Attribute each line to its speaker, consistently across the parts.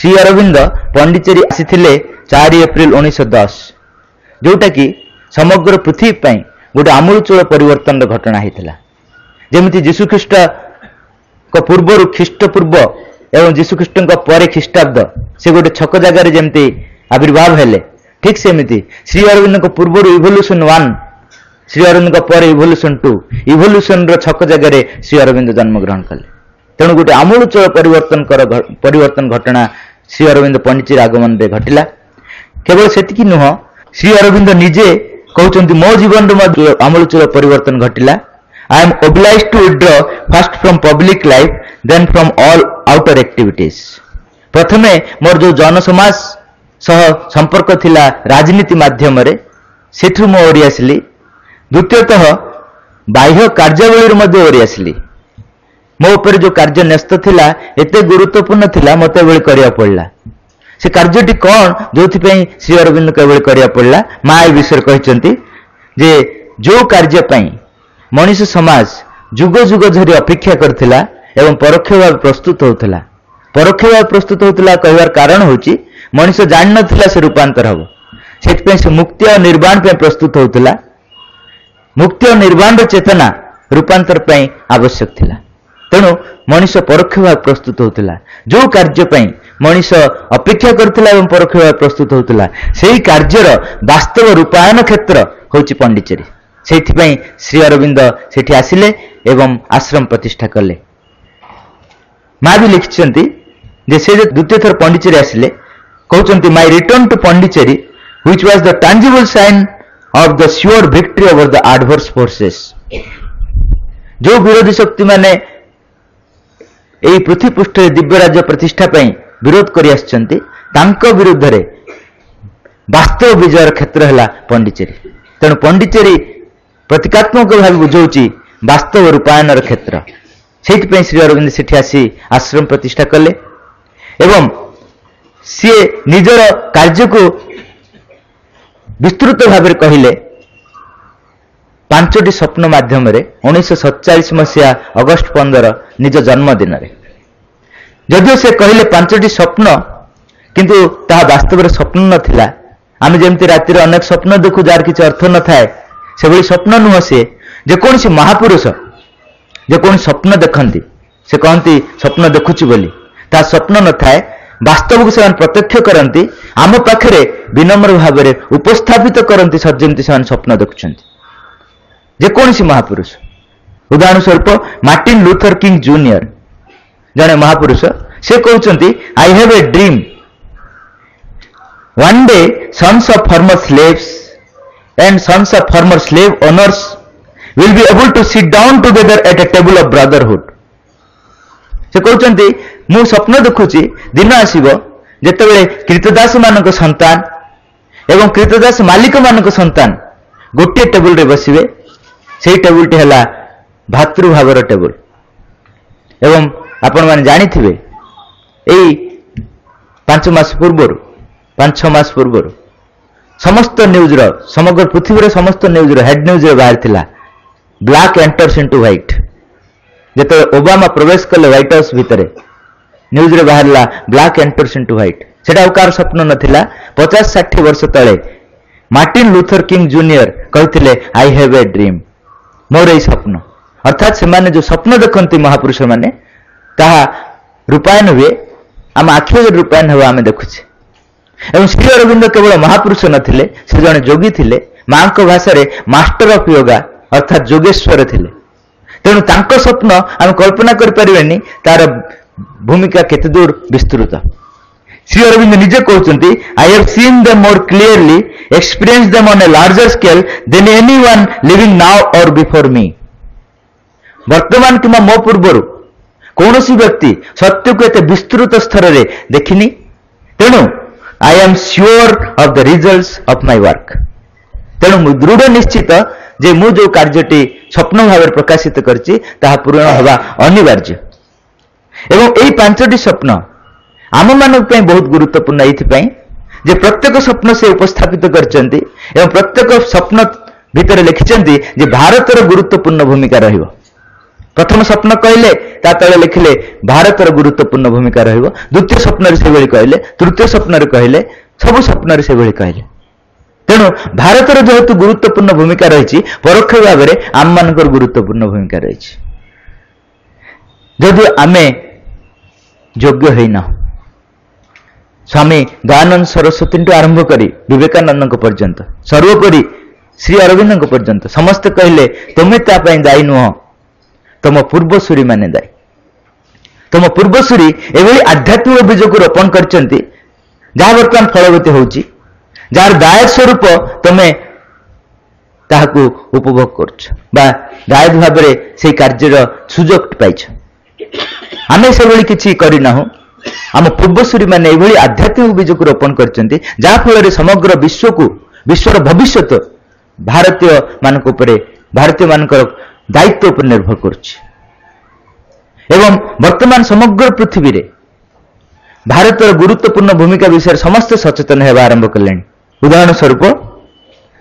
Speaker 1: Shri Arvind Pondicherry आसीथिले 4 April 1910 जोटा कि समग्र पृथ्वी पाई गोटे आमूलचूल परिवर्तन घटना होता। जमी जीशुख्रीष्ट पूर्वर ख्रीष्टपूर्व एवं जीशुख्रीष्ट पर ख्रीष्टाब्द से गोटे छक जगार जमी आविर्भाव हेले ठीक सेमती श्री अरविंद पूर्वर इवोल्यूशन 1 श्री अरविंद पर इवोल्यूशन 2 इवोल्यूशन छक जगार श्री अरविंद जन्मग्रहण कले। तेणु गोटे आमूलचूल परिवर्तन घटना श्री अरविंद पंडिचेरी आगमन में घटिला। केवल सेतिकी नुह श्री अरविंद निजे कहते मो जीवन आमूलचूल परिवर्तन घटिला। I am obliged to withdraw first from public life then from all outer activities. प्रथमे मोर जो जनसमाज सह संपर्क थिला राजनीति माध्यम से मो ओरी आसली। द्वितीयतः बाह्य कार्यावली ओरी आसली। मो ऊपर जो कार्य न्यस्त थिला एते गुरुत्वपूर्ण थिला मते बेले करिया पड़ला। से कार्यटी कौन जो श्री अरविंद के बेले करिया पड़ला माँ ए विषय कहते जे जो कार्य पई मनुष्य समाज जुग जुग धरी अपेक्षा करथिला एवं परोक्ष भाव प्रस्तुत होता। परोक्ष भाव प्रस्तुत होता कहवार कारण होची मनुष्य जान नथिला से रूपांतर हबो से मुक्ति और निर्वाण पे प्रस्तुत होता। मुक्ति और निर्वाण चेतना रूपांतर पे आवश्यक थिला। तेणु मनुष्य परोक्ष भाव प्रस्तुत होता। जो कार्य मनुष्य अपेक्षा करथिला एवं परोक्ष भाव प्रस्तुत होता से कार्यर वास्तव रूपायन क्षेत्र होची पंडिचेरी। सेठिपई श्री अरविंद सेठी आसिले एवं आश्रम प्रतिष्ठा कले। माँ भी लिखिछंती जे से द्वितीय थर पंडिचेरी आसिले कहउछंती my return to Pondicherry which was the tangible sign of the sure victory over the adverse forces. जो विरोधी शक्ति माने एई पृथ्वी पृष्ठ दिव्य राज्य प्रतिष्ठा पई विरोध करि आछंती तांको विरुद्ध रे वास्तव विजयर क्षेत्र हैला पंडिचेरी। तेणु पंडिचेरी प्रतीकात्मक भाव बुझाऊँगी वास्तव रूपायन क्षेत्र। से श्री अरविंद सेठी आसी आश्रम प्रतिष्ठा कले एवं सी निजर कार्य को विस्तृत भाव कहले 5टी स्वप्न माध्यम 1947 मसीहा अगस्ट 15 निज जन्मदिन। जदिव से कहले 5टी स्वप्न किंतु ताहा वास्तव स्वप्न नथिला। आम जमती रातिर अनेक स्वप्न देखु जार किसी अर्थ न थाए से भली स्वप्न नुह। सी जेकोसी महापुरुष जेकोसी स्वप्न देखती से कहती स्वप्न देखुची बोली ता स्वप्न न थाए वास्तव को से प्रत्यक्ष करती आम पाखे विनम्र भाव में उपस्थापित करती सजमती से स्वप्न देखुं। जेकोसी महापुरुष उदाहरण स्वरूप मार्टिन लूथर किंग जूनियर जने महापुरुष से कहते आई have a dream one day sons of former slaves and sons of former slave owners will be able to sit down together at a table of brotherhood। से कहते मु स्वप्न देखुची दिन आसीबो जेतेबेले कृतदास मानक संतान एवं कृतदास मालिक मानक संतान गोटे टेबल रे बसिबे। से टेबल टी हला भातृभावर टेबल। एवं आपण माने जानिथिबे एई 5 मास पूर्व 5-6 मास पूर्व समस्त न्यूज समग्र पृथ्वी समस्त न्यूज हेड न्यूज बाहर थिला ब्लैक एंटर्स इनटू व्हाइट। जेते ओबामा प्रवेश कले व्हाइट हाउस भितरे न्यूज रे बाहरला ब्लैक एंटर्स इनटू व्हाइट। सेटा कार स्वप्न नथिला। 50-60 वर्ष तले मार्टिन लूथर किंग जूनियर कहथिले आई हैव ए ड्रीम मोर ए स्वप्न। अर्थात से माने जो स्वप्न देखंती महापुरुष माने ताहा रूपायन हुए आम आखि रूपायन हुआ आम देखुछे। एवं श्री अरविंद केवल महापुरुष नथिले से जने जोगी थिले। मां को भाषा रे मास्टर ऑफ योगा अर्थात जोगेश्वर थिले। तेणु तांको स्वप्न आम कल्पना कर परिबेनी तार भूमिका केते दूर विस्तृत। श्री अरविंद निजे कहते I have seen them more clearly experience them on a larger scale than anyone living now और बिफोर मी। वर्तमान किंबा मो पूर्वर कौन सी व्यक्ति सत्य को एते विस्तृत स्तर रे देखिनी। तेणु I am sure of the results of my work. तेणु दृढ़ निश्चित जे मु जो कार्यटी स्वप्न भाव प्रकाशित करछि ताहा पूर्ण हवा अनिवार्य। एवं यही 5टी स्वप्न आम मानक बहुत गुरुत्वपूर्ण ये जे प्रत्येक स्वप्न से उपस्थापित करछन्ति एवं प्रत्येक स्वप्न भितर लिखिछन्ति जे भारतर गुरुत्वपूर्ण भूमिका रहिबो। प्रथम स्वप्न कहले ता तले लिखिले भारतर गुरुत्वपूर्ण भूमिका रहिबो, द्वितीय स्वप्न से भली कहले, तृतीय स्वप्न कहले, सब स्वप्न से भली कहले। तेणु भारतर जेहेतु गुरुत्वपूर्ण भूमिका रही परोक्ष भाव में आम मान गुरुत्वपूर्ण भूमिका रही। जदि आमे योग्य होना स्वामी दयानंद सरस्वती आरंभ करी विवेकानंद पर्यंत सर्वोपरि श्री अरविंद पर्यंत समस्ते कहले तुम्हें तापाई दायी नुह, तुम पूर्वसूरी माने दायी। तुम पूर्वसूरी एभली आध्यात्मिक बीज को रोपण करचंती जहाँ बर्तमान फलवती होची, जार दायक स्वरूप तुम्हें ताहाकू उपभोग करछ बा दायक भाव में से कार्यर सुजोग पाइछ। आमे से भली किछि करिना हो, आम पूर्वसूरी माने एभली आध्यात्मिक बीज को रोपण करचंती जहाँ फल समग्र विश्व को विश्वर भविष्यत भारतीय मानक उपरे भारतीय मानकर दायित्व उपर निर्भर करुछि। एवं वर्तमान समग्र पृथ्वी रे भारतर गुरुत्वपूर्ण भूमिका विषय समस्त सचेतन होगा आरंभ कले। उदाहरण स्वरूप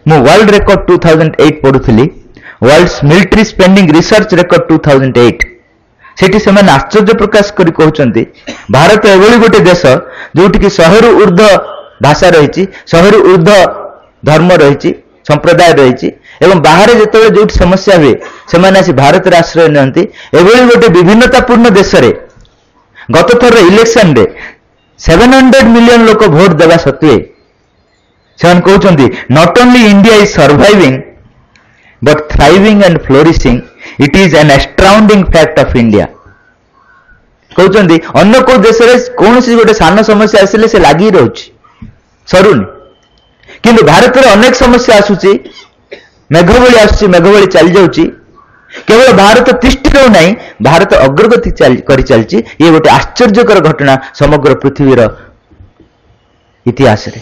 Speaker 1: मु वर्ल्ड रेकर्ड 2008 पढ़ुली, world military spending research record 2008। सेठी से मैंने आश्चर्य प्रकाश करी कहउचंती भारत एभली गोटे देश जोठी कि 100 रु ऊर्ध्व भाषा रही, 100 रु ऊर्ध्व धर्म रही, संप्रदाय रही, एवं बाहर जिते जो समस्या हुए से भारत आश्रय नियंती। एभली गोटे विभिन्नतापूर्ण देश रे गत थर इलेक्शन रे 700 मिलियन लोक भोट देवा सत्वे से कहते not only India is surviving but thriving and flourishing, it is an astounding fact of India. कहते अन्य को देश रे कौन सी गोटे सान समस्या आसिले से लगी रही सरुनी, किंतु भारत में अनेक समस्या आसुची, मेघ भली आसुची, मेघ भली चली जाउची, केवल भारत तिष्ठि रहो नहीं, भारत अग्रगति करी चलची। ये गोटे आश्चर्यकर घटना समग्र पृथ्वीर इतिहास रे।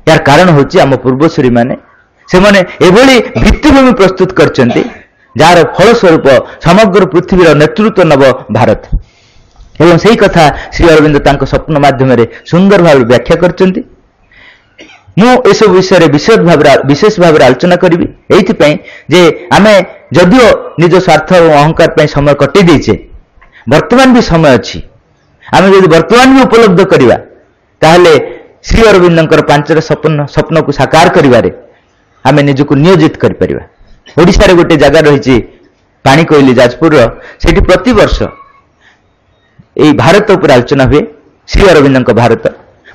Speaker 1: यार कारण होची आम पूर्वसूरी माने से माने एभली भित्तिभूमि प्रस्तुत करचंती जार फलस्वरूप समग्र पृथ्वीर नेतृत्व नब भारत। एवं सही कथा श्री अरविंद तांको स्वप्न माध्यम सुंदर भाव व्याख्या करचंती। मुझ विषय विशेष भाव आलोचना करी जे आमे जदिओ निज स्वार्थ और अहंकार पर समय कटि देचे, वर्तमान भी समय अच्छी, आमे यदि वर्तमान भी उपलब्ध करिवा ताहले श्री अरविंदंकर 5 स्वप्न को साकार करिवारे आमे निजको नियोजित करि परिवा। ओडिसा रे गोटे जगह रही पानी कोइली जाजपुर, सेठी प्रति वर्ष एई भारत उपर आलोचना हुए, श्री अरविंदंक भारत।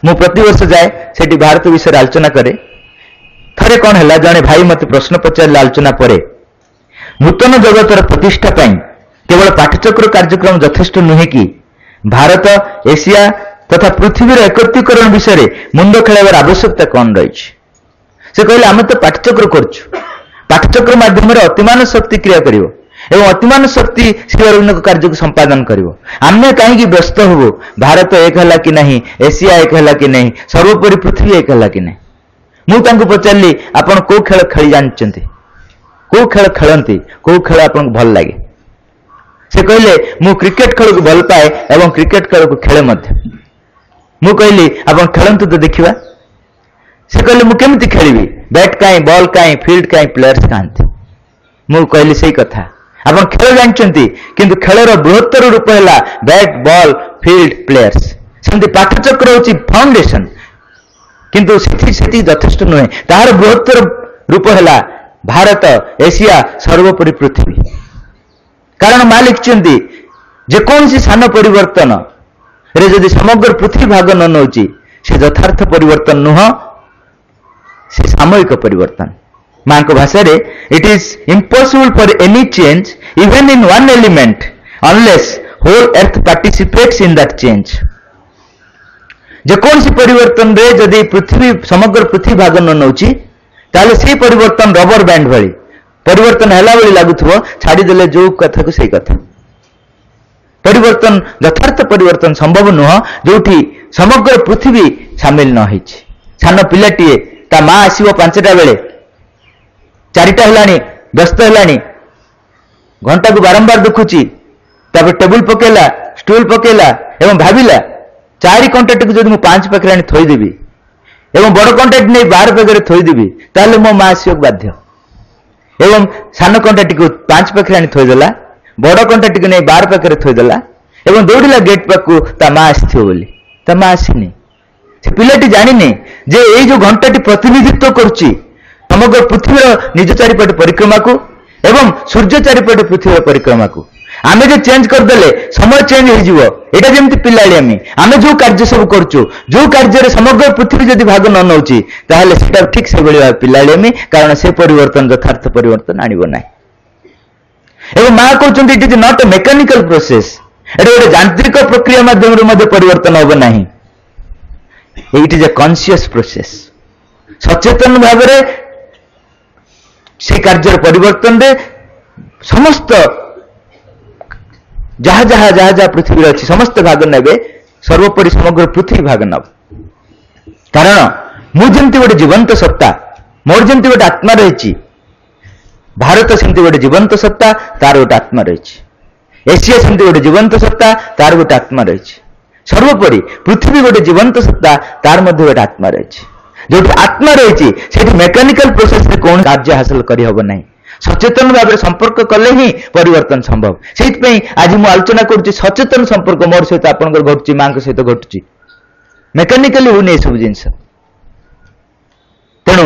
Speaker 1: मु प्रति वर्ष जाए सेठी भारत विषय आलोचना करे। थरे कौन है जड़े भाई मत प्रश्न पचारे आलोचना पर नूतन जगतर प्रतिष्ठा पाई केवल पाठचक्र कार्यक्रम यथेष्ट नुहे कि भारत एशिया तथा पृथ्वीर एकत्रीकरण विषय मुंड खेलार आवश्यकता कौन रही। से कहले आम तो पाठचक्र करुछु, पाठचक्र माध्यम अतिमान शक्ति क्रिया करिवो एवं अतिमान शक्ति श्री अरविंद कार्य को संपादन करिवो। आमे कहीं व्यस्त हो भारत एक है कि नहीं, एशिया एक है कि नहीं, सर्वोपरि पृथ्वी एक है कि नहीं। मुझे पचारि आपण को खेल खेली जानते, को खेल खेलती, को खेल आपन भल लगे। से कहले मु क्रिकेट खेल को भल पाए एवं क्रिकेट खेल को खेले मध्य। मु कहली आपण खेलतु तो देखा। से कहले मु केमती खेलिबी, बैट कहीं, बॉल कहीं, फील्ड कहीं, प्लेयर्स कहांती। मु कहली सही कथा, आपण खेल जानते किंतु खेलर बृहत्तर रूप है बैट बॉल फील्ड प्लेयर्स। सेमती पाठचक्र होची फाउंडेशन, किंतु सेठी यथेष्ट नुहे, तार बृहत्तर रूप है भारत एशिया सर्वोपरि पृथ्वी। कारण मां लिखिंट जेकोसी सान परिवर्तन रे जदि समग्र पृथ्वी भाग न नौची से यथार्थ परिवर्तन नुह, से सामयिक परिवर्तन। मां को भाषा रे it is impossible for any change even in one element unless whole earth participates in that change. जेकोसी परिवर्तन रे जदि पृथ्वी समग्र पृथ्वी भाग न नौची ताले से परिवर्तन रबर बैंड भली परिवर्तन हैला भली लागुथबो, छाड़ी देले जो कथा को सही कथा। परिवर्तन यथार्थ परिवर्तन संभव नुह जोठी समग्र पृथ्वी सामिल न होइछि। सान पिलाटीए ता मां आसीबो 5टा बेले 4टा हेलानी व्यस्त हेलानी, घंटा को बारंबार देखुची, तापर टेबुल पकेला, स्टूल पकेला एवं भाविला 4 कंटेक्ट को जदि मु 5 पाखे आनी थोईदेवी एवं बड़ कंटेक्ट नहीं 12 पाखे थोईदेवी ताले मो मां आसियो बाध्य। एवं सान कंटाटी को 5 पाखे आनी थोदेला बड़ कंटाटी को नहीं 12 पाखे थोदेला एवं दौड़िला गेट पाखु ता माँ आसो बोली ता माँ आसनी से पिलाटी जानी जे ये जो घंटाटी प्रतिनिधित्व करुच्ची समग्र पृथ्वीर निज चारिपटे परिक्रमा को एवं सूर्य चारिपटे पृथ्वीर परिक्रमा को आमे जो चेंज करदेले समय चेंज हो एटा जमती पिलाड़ियामी आमे जो कार्य सब करुचु जो कार्य समग्र पृथ्वी जदि भाग न नौची ताहले सेटा ठीक से बड़ी पिलाड़ियामी कारण से परिवर्तन यथार्थ परिवर्तन आनिबो नाही एवं मां कहउचंती it is not a mechanical process एटा गोटे यांत्रिक प्रक्रिया माध्यम रे मध्ये परिवर्तन होबो नाही it is a conscious process सचेतन भाव में से कार्य परिवर्तन रे समस्त जहाँ जहाँ जहाँ जहाँ पृथ्वी अच्छी समस्त भाग ने सर्वोपरि समग्र पृथ्वी भाग नब कारण मुझे गोटे जीवंत सत्ता मोर जमी गोटे आत्मा रही भारत सेमती गोटे जीवंत सत्ता तार गोटे आत्मा रही एशिया सेमती गोटे जीवंत सत्ता तार गोटे आत्मा रही सर्वोपरि पृथ्वी गोटे जीवंत सत्ता तार मध्य गोटे आत्मा रही जो आत्मा रही मेकानिकल प्रोसेस रे कौन कार्य हासिल करना सचेतन भाव में संपर्क कले ही परिवर्तन संभव से आज मुझे आलोचना करुच्ची सचेतन संपर्क मोर सहित आप घटुची माँ सहित घटुची मेकानिकली होनी सब जिनस तेणु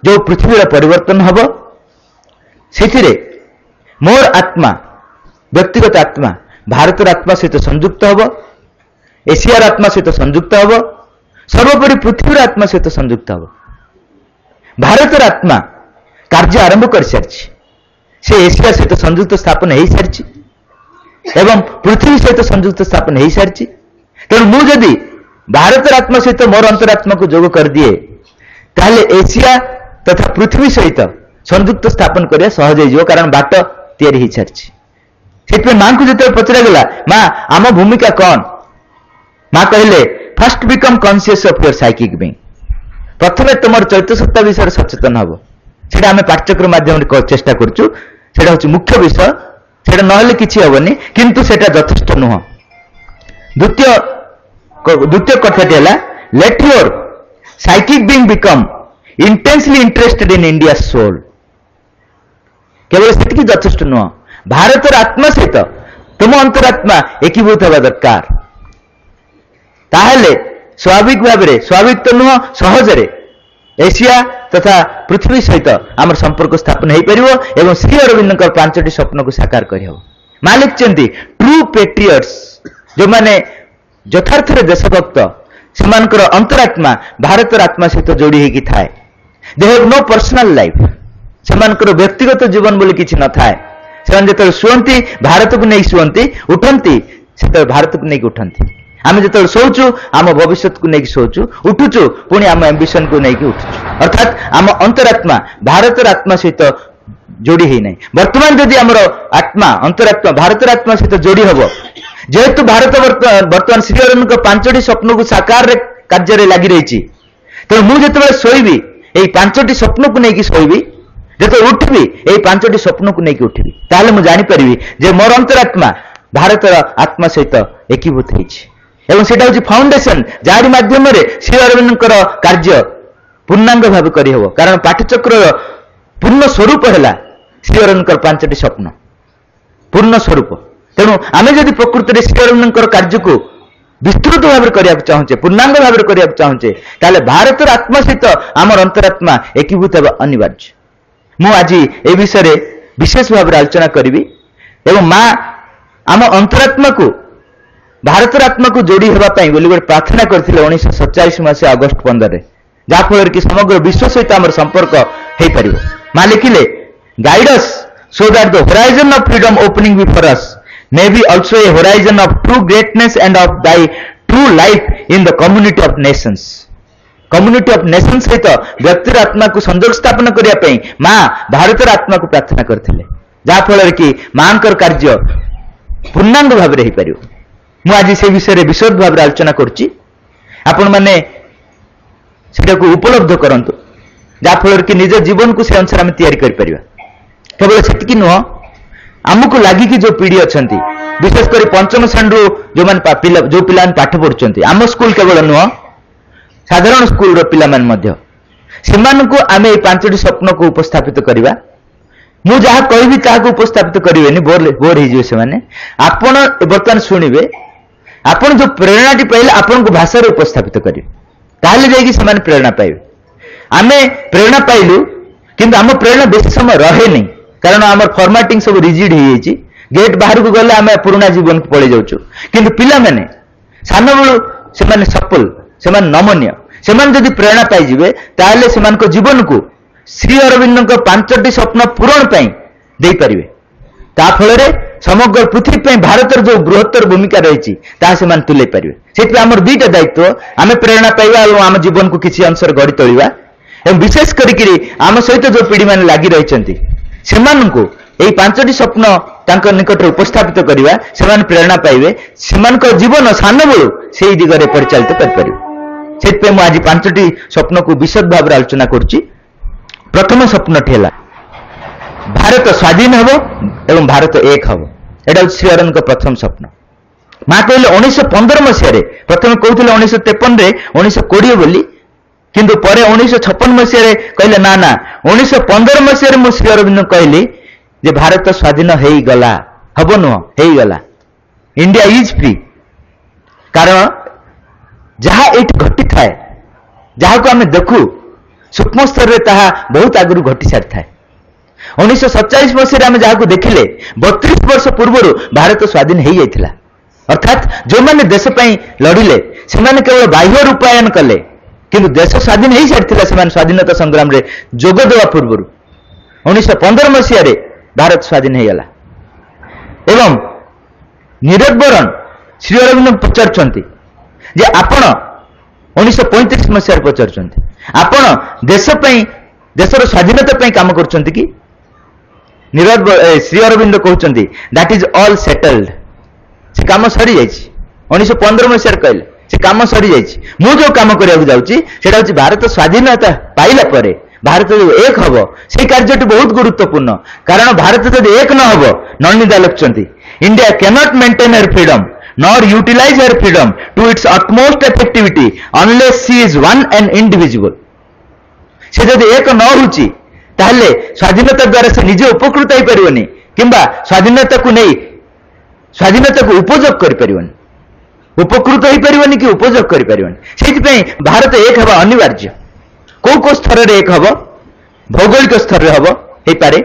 Speaker 1: जो पृथ्वीर परिवर्तन हम से मोर आत्मा व्यक्तिगत आत्मा भारतर आत्मा सहित संयुक्त हम एशियार आत्मा सहित संयुक्त हम सर्वोपरि पृथ्वीर आत्मा सहित संयुक्त हम भारतर आत्मा कार्य आरंभ कर सारी से एशिया सहित संयुक्त स्थापन हो सारी एवं पृथ्वी सहित संयुक्त स्थापन हो सारी तेणु मुझे भारतर आत्मा सहित मोर अंतरात्मा को जोग कर दिए ताहले एशिया तथा पृथ्वी सहित संयुक्त स्थापन करिया सहज हो कारण बाट तैयारी हो सारी से माँ को जो पचरा गला माँ आम भूमिका कौन माँ कहले first become conscious of your psychic being प्रथम तुम चैत्य सत्ता विषय सचेतन हम सेटा आम पाठ्यक्रम माध्यम चेष्टा करुचु सेटा हूँ मुख्य विषय सेटा नहले किछि हेबनी किंतु सेटा यथेष्ट नुह द्वितीय कथाटी है let your psychic being become intensely interested in India soul केवल सेटिकी यथेष्ट नुह भारतर आत्मा सहित तुम अंतरात्मा एकीभूत हवा दरकार ताहले स्वाभाविक भाव में स्वाभाविक तो नुह सहजरे एशिया तथा पृथ्वी सहित आम संपर्क स्थापन हो पार एवं श्री अरविंद 5टी स्वप्न को साकार कर माँ लिखिं ट्रू पेट्रियट्स जो मैंने यथार्थ देशभक्त से अंतरात्मा भारतर आत्मा सहित जोड़ी होगी थाए they have no personal life से व्यक्तिगत जीवन बोली किसी न थाए से शुअंती भारत को नहीं शुअंती उठंती से भारत को नहीं उठंती आम जो शोचु आम भविष्य को लेकिन शोचु उठुचु पुणी आम एम्बिशन को लेकिन उठुचु अर्थात आम अंतरात्मा भारतर आत्मा सहित जोड़ी ही नहीं वर्तमान जदि आम आत्मा अंतरात्मा भारतर आत्मा सहित जोड़ी हम जेहेतु भारत वर्तमान श्री अरविंद 5टी स्वप्न को साकार कार्य लगी रही तेणु मुझे शोबी यही 5टी स्वप्न को लेकिन शोबी जो उठबी यही 5टी स्वप्न को लेकिन उठबी ताहले मुझे जानीपरि जे मोर अंतरात्मा भारतर आत्मा सहित एकीभूत होती एवं सेटा हूँ फाउंडेशन जारी माध्यम श्री अरविंद कार्य पूर्णांग भाव करहब कारण पाठचक्र पूर्ण स्वरूप है श्री अरविंद 5टी स्वप्न पूर्ण स्वरूप तेणु आम जदि प्रकृति में श्री अरविंद कार्य को विस्तृत भाव करने चाहूचे पूर्णांग भाव करने चाहूचे ताले भारतर आत्मा सहित आम अंतरात्मा एकीभूत होगा अनिवार्य मु आज ए विषय विशेष भाव आलोचना करी एवं माँ आम अंतरात्मा को भारतर आत्मा को जोड़ी होगापाई गोटे प्रार्थना करते 1947 मसीहा अगस्ट 15 जहाँफल कि समग्र विश्व सहित आम संपर्क हो पार माँ लिखिले guide us so that the horizon of freedom opening before us may be also a horizon of true greatness and of thy true life in the community of nations सहित व्यक्तिर आत्मा को संजोग स्थापन करने माँ भारतर आत्मा को प्रार्थना करते जहाँफल कि माँ कार्य पूर्णांग भाव में हो पार मु आज से विषय विशद भाव आलोचना करुच्ची आपण मैंने उपलब्ध करंतु जहाँफल कि निज जीवन को से अनुसार आम तैयारी कर केवल से नुह आमको लगिकी जो पीढ़ी अच्छा विशेषकर 5म श्रेणी जो मैंने पाठ पढ़ुं आम स्कूल केवल नुह साधारण स्कूल पिला ସେମାନଙ୍କୁ ଆମେ এই ପାଞ୍ଚଟି ସ୍ୱପ୍ନକୁ ଉପସ୍ଥାପିତ କରିବା। ମୁଁ ଯାହା କହିବି ତାହାକୁ ଉପସ୍ଥାପିତ କରିବେନି, ବୋର ହେଇଯିବେ ସେମାନେ। ଆପଣ ବର୍ତ୍ତମାନ ଶୁଣିବେ, ଆପଣ ଯୋଉ ପ୍ରେରଣାଟି ପାଇଲେ ଆପଣଙ୍କ ଭାଷାରେ ଉପସ୍ଥାପିତ କରିବେ, ତାହେଲେ ଯାଇକି ସେମାନେ ପ୍ରେରଣା ପାଇବେ। ଆମେ ପ୍ରେରଣା ପାଇଲୁ କିନ୍ତୁ ଆମ ପ୍ରେରଣା ବେଶୀ ସମୟ ରହେନି, କାରଣ ଆମର ଫର୍ମାଟିଂ ସବୁ ରିଜିଡ୍ ହେଇଯାଇଛି। ଗେଟ୍ ବାହାରକୁ ଗଲେ ଆମେ ପୁରୁଣା ଜୀବନକୁ ପଳେଇ ଯାଉଛୁ। କିନ୍ତୁ ପିଲାମାନେ ସାନବେଳୁ ସେମାନେ ସଫଳ, ସେମାନେ ନମନୀୟ, ସେମାନେ ଯଦି ପ୍ରେରଣା ପାଇଯିବେ ତାହେଲେ ସେମାନଙ୍କ ଜୀବନକୁ ଶ୍ରୀ ଅରବିନ୍ଦଙ୍କ 5ଟି ସ୍ୱପ୍ନ ପୂରଣ ପାଇଁ ଦେଇପାରିବେ। ତା ଫଳରେ ସମଗ୍ର ପୃଥିବୀ ପାଇଁ ଭାରତର ଯୋଉ ବୃହତ୍ତର ଭୂମିକା ରହିଛି ତାହା ସେମାନେ ତୁଲେଇ ପାରିବେ। ସେଥିପାଇଁ ଆମର ଦୁଇଟା ଦାୟିତ୍ୱ, ଆମେ ପ୍ରେରଣା ପାଇବା ଏବଂ ଆମ ଜୀବନକୁ କିଛି ଅଂଶରେ ଗଢ଼ି ତୋଳିବା। ଏବଂ ବିଶେଷ କରିକି ଆମ ସହିତ ଯୋଉ ପିଢ଼ିମାନେ ଲାଗି ରହିଛନ୍ତି ସେମାନଙ୍କୁ এই 5ଟି ସ୍ୱପ୍ନ ତାଙ୍କ ନିକଟରେ ଉପସ୍ଥାପିତ କରିବା, ସେମାନେ ପ୍ରେରଣା ପାଇବେ, ସେମାନଙ୍କ ଜୀବନ ସାନବେଳୁ ସେହି ଦିଗରେ ପରିଚାଳିତ କରିପାରିବେ। ସେଥିପାଇଁ ମୁଁ ଆଜି 5ଟି ସ୍ୱପ୍ନକୁ ବିଶଦ ଭାବରେ ଆଲୋଚନା କରୁଛି। ପ୍ରଥମ ସ୍ୱପ୍ନଟି ହେଲା ଭାରତ ସ୍ୱାଧୀନ ହେବ ଏବଂ ଭାରତ ଏକ ହେବ। ଏଇଟା ହେଉଛି ଶ୍ରୀ ଅରବିନ୍ଦଙ୍କ ପ୍ରଥମ ସ୍ୱପ୍ନ। ମା କହିଲେ 1915 ମସିହାରେ, ପ୍ରଥମେ କହୁଥିଲେ 1953ରେ 1920 ବୋଲି, କିନ୍ତୁ ପରେ 1956 ମସିହାରେ କହିଲେ ନା ନା 1915 ମସିହାରେ ମୁଁ ଶ୍ରୀ ଅରବିନ୍ଦ କହିଲି ଯେ ଭାରତ ସ୍ୱାଧୀନ ହେଇଗଲା, ହବ ନୁହଁ, ହେଇଗଲା। India is free. କାରଣ ଯାହା ଏଇଠି ଘଟିଥାଏ, ଯାହାକୁ ଆମେ ଦେଖୁ ସୂକ୍ଷ୍ମ ସ୍ତରରେ ତାହା ବହୁତ ଆଗରୁ ଘଟି ସାରିଥାଏ। 1947 ମସିହାରେ ଆମେ ଯାହାକୁ ଦେଖିଲେ 32 ବର୍ଷ ପୂର୍ବରୁ ଭାରତ ସ୍ୱାଧୀନ ହେଇଯାଇଥିଲା। ଅର୍ଥାତ୍ ଯେଉଁମାନେ ଦେଶ ପାଇଁ ଲଢ଼ିଲେ ସେମାନେ କେବଳ ବାହ୍ୟ ରୂପାୟନ କଲେ, କିନ୍ତୁ ଦେଶ ସ୍ୱାଧୀନ ହେଇସାରିଥିଲା ସେମାନେ ସ୍ୱାଧୀନତା ସଂଗ୍ରାମରେ ଯୋଗ ଦେବା ପୂର୍ବରୁ। 1915 ମସିହାରେ ଭାରତ ସ୍ୱାଧୀନ ହେଇଗଲା। ଏବଂ ନିରଜ ବରଣ ଶ୍ରୀ ଅରବିନ୍ଦ ପଚାରୁଛନ୍ତି ଯେ ଆପଣ 1935 ମସିହାରେ ପଚାରୁଛନ୍ତି ଆପଣ ଦେଶ ପାଇଁ, ଦେଶର ସ୍ୱାଧୀନତା ପାଇଁ କାମ କରୁଛନ୍ତି କି? ଶ୍ରୀ ଅରବିନ୍ଦ କହୁଛନ୍ତି ଦ୍ୟାଟ୍ ଇଜ୍ ଅଲ୍ ସେଟଲ୍ଡ। ସେ କାମ ସରିଯାଇଛି। 1915 ମସିହାରେ କହିଲେ ସେ କାମ ସରିଯାଇଛି। ମୁଁ ଯୋଉ କାମ କରିବାକୁ ଯାଉଛି ସେଟା ହଉଛି ଭାରତ ସ୍ୱାଧୀନତା ପାଇଲା ପରେ ଭାରତ ଯଦି ଏକ ହବ, ସେଇ କାର୍ଯ୍ୟଟି ବହୁତ ଗୁରୁତ୍ୱପୂର୍ଣ୍ଣ। କାରଣ ଭାରତ ଯଦି ଏକ ନ ହବ, ନଳିନୀଦା ଲେଖୁଛନ୍ତି India cannot maintain her freedom nor utilize her freedom to its utmost effectivity unless she is one and indivisible। ସେ ଯଦି ଏକ ନ ହେଉଛି ତାହେଲେ ସ୍ୱାଧୀନତା ଦ୍ୱାରା ସେ ନିଜେ ଉପକୃତ ହେଇପାରିବନି କିମ୍ବା ସ୍ୱାଧୀନତାକୁ ନେଇ ସ୍ୱାଧୀନତାକୁ ଉପଯୋଗ କରିପାରିବନି, ଉପକୃତ ହେଇପାରିବନି କି ଉପଯୋଗ କରିପାରିବନି। ସେଇଥିପାଇଁ ଭାରତ ଏକ ହେବା ଅନିବାର୍ଯ୍ୟ। କୋଉ କୋଉ ସ୍ତରରେ ଏକ ହବ? ଭୌଗୋଳିକ ସ୍ତରରେ ହବ, ହେଇପାରେ,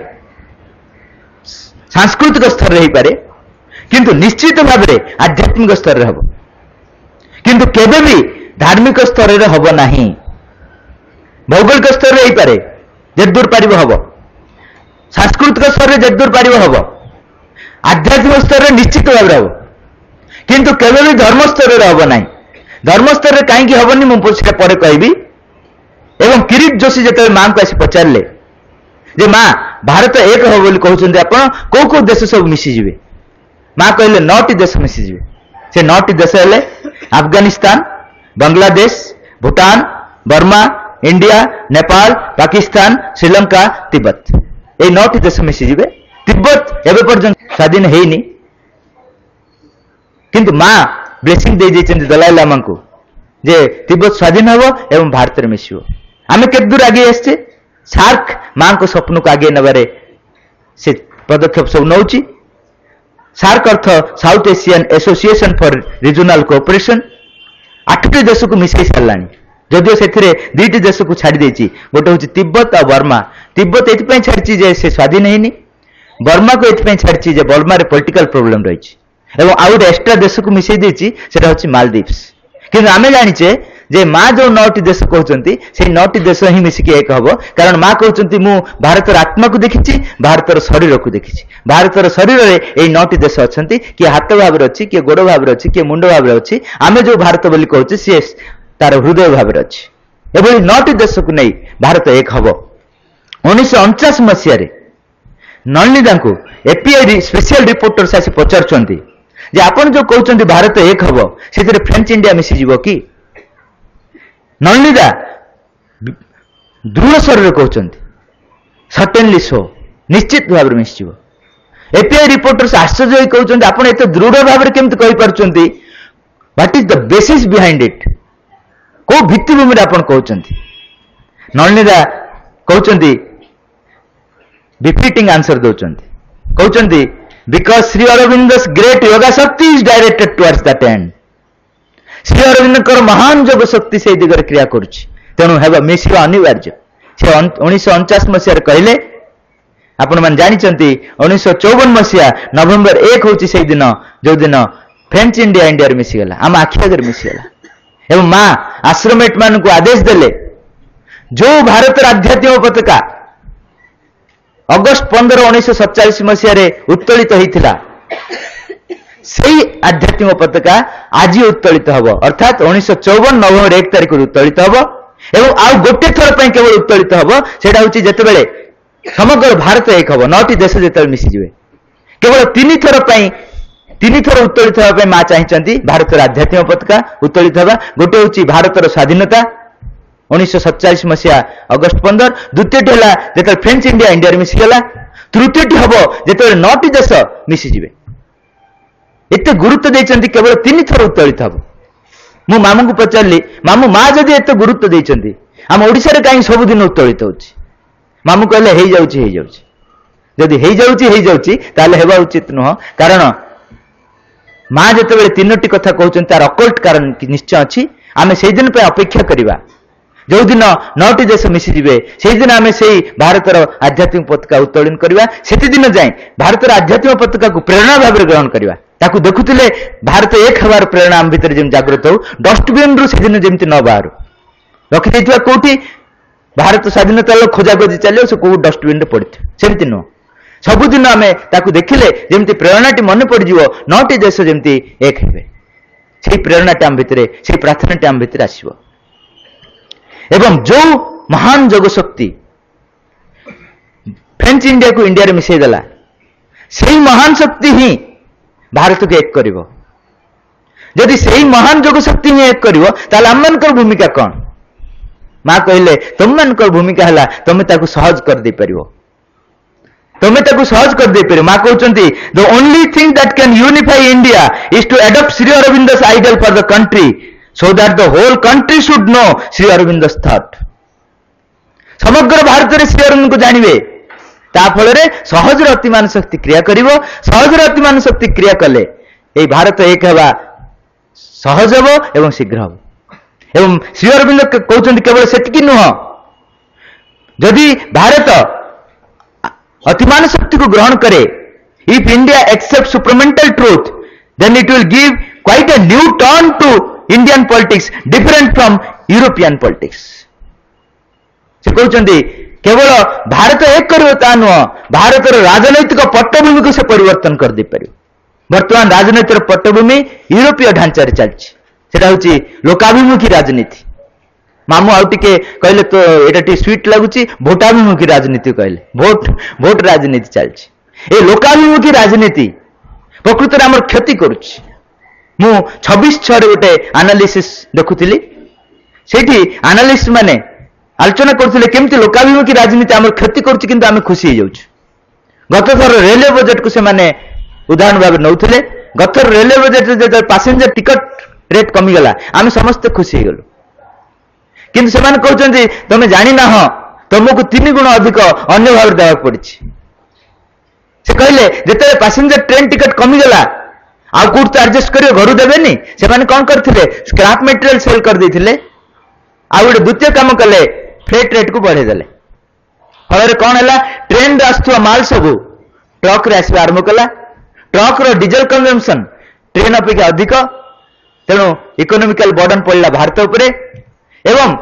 Speaker 1: ସାଂସ୍କୃତିକ ସ୍ତରରେ ହେଇପାରେ, କିନ୍ତୁ ନିଶ୍ଚିତ ଭାବରେ ଆଧ୍ୟାତ୍ମିକ ସ୍ତରରେ ହବ। କିନ୍ତୁ କେବେ ବି ଧାର୍ମିକ ସ୍ତରରେ ହବ ନାହିଁ। ଭୌଗୋଳିକ ସ୍ତରରେ ହେଇପାରେ, ଯେତେ ଦୂର ପାରିବ ହବ, ସାଂସ୍କୃତିକ ସ୍ତରରେ ଯେତେ ଦୂର ପାରିବ ହବ, ଆଧ୍ୟାତ୍ମିକ ସ୍ତରରେ ନିଶ୍ଚିତ ଭାବରେ ହବ, କିନ୍ତୁ କେବେ ବି ଧର୍ମ ସ୍ତରରେ ହବ ନାହିଁ। ଧର୍ମ ସ୍ତରରେ କାହିଁକି ହବନି ମୁଁ ସେଟା ପରେ କହିବି। ଏବଂ କିରିଟ ଯୋଶୀ ଯେତେବେଳେ ମାଙ୍କୁ ଆସି ପଚାରିଲେ ଯେ ମା ଭାରତ ଏକ ହବ ବୋଲି କହୁଛନ୍ତି ଆପଣ, କୋଉ କୋଉ ଦେଶ ସବୁ ମିଶିଯିବେ? ମା କହିଲେ 9ଟି ଦେଶ ମିଶିଯିବେ। ସେ 9ଟି ଦେଶ ହେଲେ ଆଫଗାନିସ୍ତାନ, ବାଂଲାଦେଶ, ଭୁଟାନ, ବର୍ମା, ଇଣ୍ଡିଆ, ନେପାଳ, ପାକିସ୍ତାନ, ଶ୍ରୀଲଙ୍କା, ତିବ୍ବତ। এই 9ଟି ଦେଶ ମିଶିଯିବେ। ତିବ୍ବତ ଏବେ ପର୍ଯ୍ୟନ୍ତ ସ୍ୱାଧୀନ ହେଇନି, କିନ୍ତୁ ମା ବ୍ଲେସିଂ ଦେଇଯାଇଛନ୍ତି ଦଲାଇ ଲାମାଙ୍କୁ ଯେ ତିବ୍ବତ ସ୍ୱାଧୀନ ହେବ ଏବଂ ଭାରତରେ ମିଶିବ। ଆମେ କେତେ ଦୂର ଆଗେଇ ଆସିଛେ? ସାର୍କ ମାଙ୍କ ସ୍ୱପ୍ନକୁ ଆଗେଇ ନେବାରେ ସେ ପଦକ୍ଷେପ ସବୁ ନେଉଛି। ସାର୍କ ଅର୍ଥ ସାଉଥ ଏସିଆନ୍ ଆସୋସିଏସନ ଫର ରିଜନାଲ କୋଅପରେସନ। 8ଟି ଦେଶକୁ ମିଶାଇ ସାରିଲାଣି, ଯଦିଓ ସେଥିରେ 2ଟି ଦେଶକୁ ଛାଡ଼ି ଦେଇଛି। ଗୋଟେ ହେଉଛି ତିବ୍ବତ ଆଉ ବର୍ମା। ତିବ୍ବତ ଏଥିପାଇଁ ଛାଡ଼ିଛି ଯେ ସେ ସ୍ୱାଧୀନ ହେଇନି, ବର୍ମାକୁ ଏଥିପାଇଁ ଛାଡ଼ିଛି ଯେ ବର୍ମାରେ ପଲିଟିକାଲ ପ୍ରୋବ୍ଲେମ ରହିଛି, ଏବଂ ଆଉ ଗୋଟେ ଏକ୍ସଟ୍ରା ଦେଶକୁ ମିଶାଇ ଦେଇଛି, ସେଟା ହେଉଛି ମାଲଦୀପ୍ସ। କିନ୍ତୁ ଆମେ ଜାଣିଛେ ଯେ ମା ଯୋଉ 9ଟି ଦେଶ କହୁଛନ୍ତି ସେଇ 9ଟି ଦେଶ ହିଁ ମିଶିକି ଏକ ହବ। କାରଣ ମା କହୁଛନ୍ତି ମୁଁ ଭାରତର ଆତ୍ମାକୁ ଦେଖିଛି, ଭାରତର ଶରୀରକୁ ଦେଖିଛି। ଭାରତର ଶରୀରରେ ଏଇ 9ଟି ଦେଶ ଅଛନ୍ତି, କିଏ ହାତ ଭାବରେ ଅଛି, କିଏ ଗୋଡ଼ ଭାବରେ ଅଛି, କିଏ ମୁଣ୍ଡ ଭାବରେ ଅଛି। ଆମେ ଯୋଉ ଭାରତ ବୋଲି କହୁଛେ ସିଏ ତାର ହୃଦୟ ଭାବରେ ଅଛି। ଏଭଳି 9ଟି ଦେଶକୁ ନେଇ ଭାରତ ଏକ ହବ। 1949 ମସିହାରେ ନଳିନୀଦାଙ୍କୁ ଏପିଆଇ ସ୍ପେଶିଆଲ ରିପୋର୍ଟର୍ସ ଆସି ପଚାରୁଛନ୍ତି ଯେ ଆପଣ ଯୋଉ କହୁଛନ୍ତି ଭାରତ ଏକ ହବ, ସେଥିରେ ଫ୍ରେଞ୍ଚ ଇଣ୍ଡିଆ ମିଶିଯିବ କି? ନଳିନୀଦା ଦୃଢ଼ ସ୍ୱରରେ କହୁଛନ୍ତି ସର୍ଟେନଲି ସୋ, ନିଶ୍ଚିତ ଭାବରେ ମିଶିଯିବ। ଏପିଆଇ ରିପୋର୍ଟର୍ସ ଆଶ୍ଚର୍ଯ୍ୟ ହୋଇ କହୁଛନ୍ତି ଆପଣ ଏତେ ଦୃଢ଼ ଭାବରେ କେମିତି କହିପାରୁଛନ୍ତି? What is the basis behind it? କୋଉ ଭିତ୍ତିଭୂମିରେ ଆପଣ କହୁଛନ୍ତି? ନଳିନୀଦା କହୁଛନ୍ତି डिफिटिंग आंसर दौरान कहते because Shri Aurobindo's great yoga shakti is directed towards that and Shri Aurobindo महान योग शक्ति से दिगरे क्रिया करुच्ची तेणु हेबा मिसिवा अनिवार्य से 1949 मसीह कहले आपण मैंने जानते 1954 मसीहा नवेम्बर 1 हूँ से दिन जो दिन फ्रेंच इंडिया इंडिया मिसीगला आम आखि आगे मिसीगला एवं माँ आश्रमेट मान को आदेश देले जो भारत आध्यात्मिक पताका अगस्ट 15 1947 मसीह उत्तोलित होता से आध्यात्मिक पताका आज उत्तोलित हम अर्थात 1954 नवेम्बर 1 तारीख उत्तोलित हम एवं आउ गोटे थर पर केवल उत्तोलित हम सेटा हूँ जितेबाला समग्र भारत एक हम 9टी देश जो मिसीजे केवल तीन थर उत्तोलित होगा माँ चाहती भारत आध्यात्मिक पताका उत्तोलित हवा गोटे हूँ भारतर स्वाधीनता 1947 मसीहा अगस्ट 15 द्वितीयटी है जो फ्रेंच इंडिया इंडिया मिसीगला तृतीयटी हम जो 9टी देश मिसीजे एत गुरुत्व देते केवल 3 थर उत्तोलित हम मु मामू को पचारि मामू माँ जदि एत गुरुत्व देते आम ओडिशा कहीं सबुदिन उत्तोलित होची मामू कहले हो जाऊँ जदि हो जाऊँ हेबा उचित नुह कारण माँ जिते 3टी कथा कहते तार अकल्ट कारण निश्चय अच्छी आम से दिन पे अपेक्षा करवा जो दिन 9टी देश मिसीजे से दिन आम से भारतर आध्यात्मिक पताका उत्तोलन करवा से दिन जाए भारतर आध्यात्मिक पताका को प्रेरणा भाव ग्रहण करवा ताकू देखुले भारत एक हबार प्रेरणा आम भीतर जमी जागृत हो डस्टबिन रु से दिन जमी न बाहर रखी कौटी भारत स्वाधीनता लोक खोजाखोजी चलो से कौ डस्टबिन पड़े सेमती नुह सबुदिन आम ताकू देखिले जमी प्रेरणाटी मन पड़ज 9टी देश जमी एक हे से प्रेरणाटी आम भितर से प्रार्थनाटी आम भितर आसव एवं जो महान योग शक्ति फ्रेंच इंडिया को इंडिया मिसई देला से ही महान शक्ति ही भारत को एक कर जदि से ही महान योग शक्ति ही एक कर आम मान भूमिका कौन माँ कहले तुम मान भूमिका है तुम ताकू सहज कर दे पार तुम्हें ताकू सहज कर दे पार माँ कहते the only thing that can unify India is to adopt Shri Aurobindo's ideal for the country so that the whole country should know Shri Aurobindo's thought समग्र भारत में श्री अरविंद को जानवे ताफल सहज अतिमान शक्ति क्रिया कर सहज अतिमान शक्ति क्रिया कले ये भारत एक हवा सहज हम एवं शीघ्र हम एवं श्री अरविंद कहते केवल सेटिकी नुह जदि भारत अतिमान शक्ति को ग्रहण करे if India accept supermental truth then it will give quite a new turn to Indian politics different from European politics से कहते केवल भारत एक कर नुह भारत राजनैतिक पट्टभूमि को से परिवर्तन कर दे पार बर्तमान राजनैतिक पट्टभूमि यूरोपीय ढांचार चलती सेटा हूँ लोकाभिमुखी राजनीति मामू आउ टे कहले तो यहाँ स्वीट लगुच भोटाभिमुखी राजनीति कहले भोट राजनीति चलती लोकाभिमुखी राजनीति प्रकृत में आम क्षति करुच्ची मु 26/6 गोटे आनालिसिस देखुली से आनालिस्ट माने आलोचना करते केमती लोकाभिमुखी राजनीति आम क्षति करुच्ची किंतु आम खुशी हो गत थर रेलवे बजेट को से उदाहरण भाव नौले गत रेलवे बजेट जो पैसेंजर टिकट रेट कमीगला आम समस्ते खुशी गलु किंतु से कहते तुम जानी ना तुमको 3 गुण अधिक अन्य भाव देवा पड़ी से कहले जिते पैसेंजर ट्रेन टिकट कमीगला आउ कौट तो एडजस्ट कर घर देवेनि से कौन करते स्क्रैप मटेरियल सेल कर देते आ गए द्वितीय काम कले फ्रेट रेट को बढ़ेदेले फल कौन है ट्रेन आसुवा माल सब ट्रक रे आसवा आरंभ कला ट्रक रो डीजल कंजम्पशन ट्रेन अपेक्षा अधिक तेणु इकोनोमिकल बर्डन पड़ा भारत उपरे एवं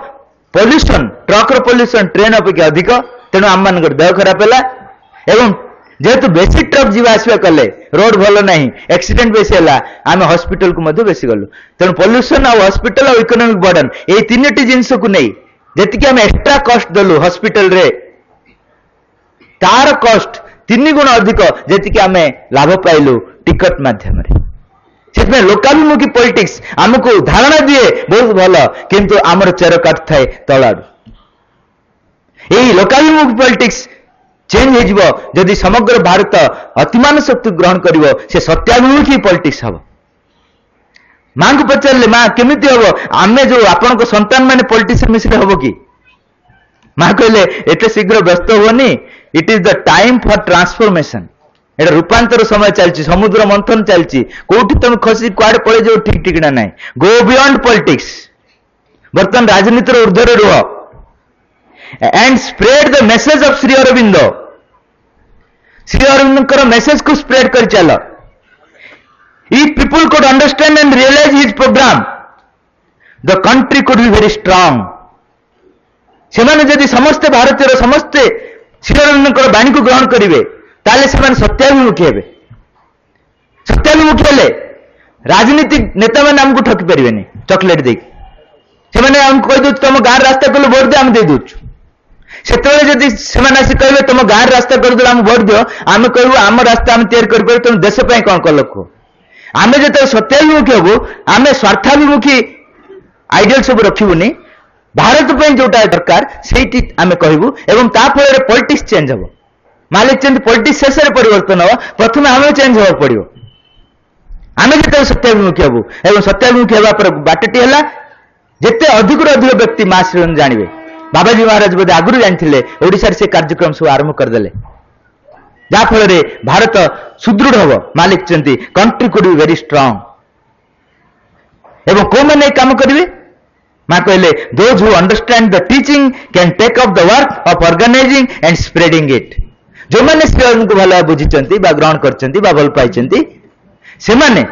Speaker 1: पॉल्यूशन ट्रक रो पॉल्यूशन ट्रेन अपेक्षा अधिक तेणु आम मान देह खराब है एवं जेहेतु बेसी ट्रक जीवा आसवा कले रोड भल ना एक्सीडेंट बेसी है आम हॉस्पिटल को मध्य बेसी गलु तेणु पॉल्यूशन आ हॉस्पिटल और इकोनॉमिक बर्डन ये 3टी जिनस को नहीं जी आम एक्स्ट्रा कॉस्ट देलु हॉस्पिटल रे तार कॉस्ट 3 गुण अधिक जी आम लाभ पाइलु टिकट माध्यम से लोकाभिमुखी पॉलिटिक्स आमको धारणा दिए बहुत भल किंतु आमर चेर काट थाए तलाड़ यही लोकाभिमुखी पॉलिटिक्स चेंज हो जदि समग्र भारत अतिमान शक्ति ग्रहण कर से सत्याभिमुखी पॉलिटिक्स हम माँ को पचारे माँ केमी हम आम जो आपण संतान मैंने पॉलिटिक्स मिसले हम कि माँ कहले एटे शीघ्र व्यस्त हुअनी, it is the time for transformation. एटा रूपांतर समय चलती, समुद्र मंथन चलती, कोठी तुम खसी कुआडे पड़े जाओ ठीक ठिकना नहीं। गो बियॉन्ड पॉलिटिक्स, बर्तमान राजनीतिर ऊर्ध्वर रुह and spread the message of Shri Aurobindo. Shri Aurobindo message को स्प्रेड कर चल। If people could understand and realise his programme, the country could be very strong. सेमाने जदि समस्ते भारतीय समस्ते श्री अरविंद बाणी को ग्रहण करेंगे ताले सेमाने सत्याभिमुखी हेबे। सत्याभिमुखी हेले राजनीतिक नेता मैंने आमको ठकी पारे चॉकलेट दे आमको कही दौर तुम गाँव रास्ता कले भोट दियो आम दे दूँ। से आसी कहे तुम गाँव रास्ता करदे आम भोट दियो, आम कहू आम रास्ता आम तैयारी कर तुम देश कौन कल कह। आम जो सत्याभिमुखी हबू आम स्वार्थाभिमुखी आइडियल सब रखुनि, भारत जोटा दरकार से आम कहूँ एवं ताफल पॉलिटिक्स चेंज हम। मालिक चंद पॉलिटिक्स शेष में परिवर्तन हम, प्रथम आम चेंज होगा पड़ो। आम जो सत्याभिमुखी हबू एवं सत्याभिमुखी होगा पर बाटटी है जिते अधिक अधिक व्यक्ति माँ श्री जानवे। बाबाजी महाराज बोधे आगुरी जानते ओडिशा से कार्यक्रम सब आरंभ करदे, जाफल भारत सुदृढ़ हम। मालिक चंदी country could be very strong. एवं कौ मैंने काम करेंगे? माँ कहले those who understand the teaching can take up the work of organising and spreading it. जो मैंने श्री को भल बुझी ग्रहण कर भल पाई से माने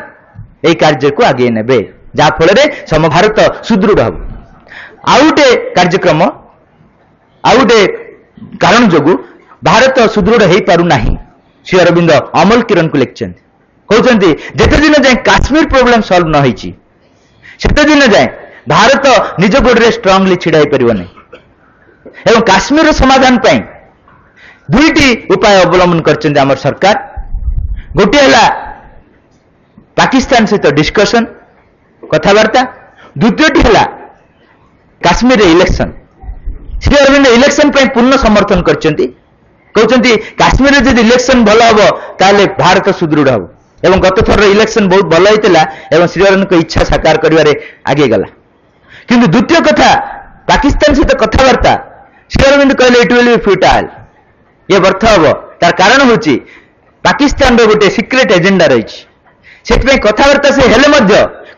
Speaker 1: এই କାର୍ଯ୍ୟକୁ ଆଗେଇ ନେବେ, ଯାହା ଫଳରେ ସମ ଭାରତ ସୁଦୃଢ ହେବ। ଆଉ ଗୋଟେ କାର୍ଯ୍ୟକ୍ରମ ଆଉ ଗୋଟେ କାରଣ ଯୋଗୁଁ ଭାରତ ସୁଦୃଢ ହେଇପାରୁ ନାହିଁ ଶ୍ରୀ ଅରବିନ୍ଦ ଅମଲ କିରଣକୁ ଲେଖିଛନ୍ତି। କହୁଛନ୍ତି ଯେତେ ଦିନ ଯାଏ କାଶ୍ମୀର ପ୍ରୋବ୍ଲେମ ସଲ୍ଭ ନ ହେଇଛି ସେତେ ଦିନ ଯାଏ ଭାରତ ନିଜ ଗୋଡ଼ରେ ଷ୍ଟ୍ରଙ୍ଗଲି ଛିଡ଼ା ହେଇପାରିବ ନାହିଁ। ଏବଂ କାଶ୍ମୀରର ସମାଧାନ ପାଇଁ ଦୁଇଟି ଉପାୟ ଅବଲମ୍ବନ କରିଛନ୍ତି ଆମର ସରକାର। ଗୋଟିଏ ହେଲା पाकिस्तान सहित डिस्कशन कथबार्ता, द्वितीयटी है काश्मीर इलेक्शन। श्री अरविंद इलेक्शन पर पूर्ण समर्थन करछंती, कहउछंती काश्मीर जदि इलेक्शन भल हम ताले भारत सुदृढ़ हम। एवं गत थर इलेक्शन बहुत भल होइतिला एवं श्री अरविंद को इच्छा साकार करिवारे आगे गला। किंतु द्वितीय कथा पाकिस्तान सहित कथबार्ता श्री अरविंद कहले इट विल बी फ्यूटाइल, ये व्यर्थ हम। तार कारण होची पाकिस्तान रो गोटे सीक्रेट एजेंडा रही से कथबार्ता से हेले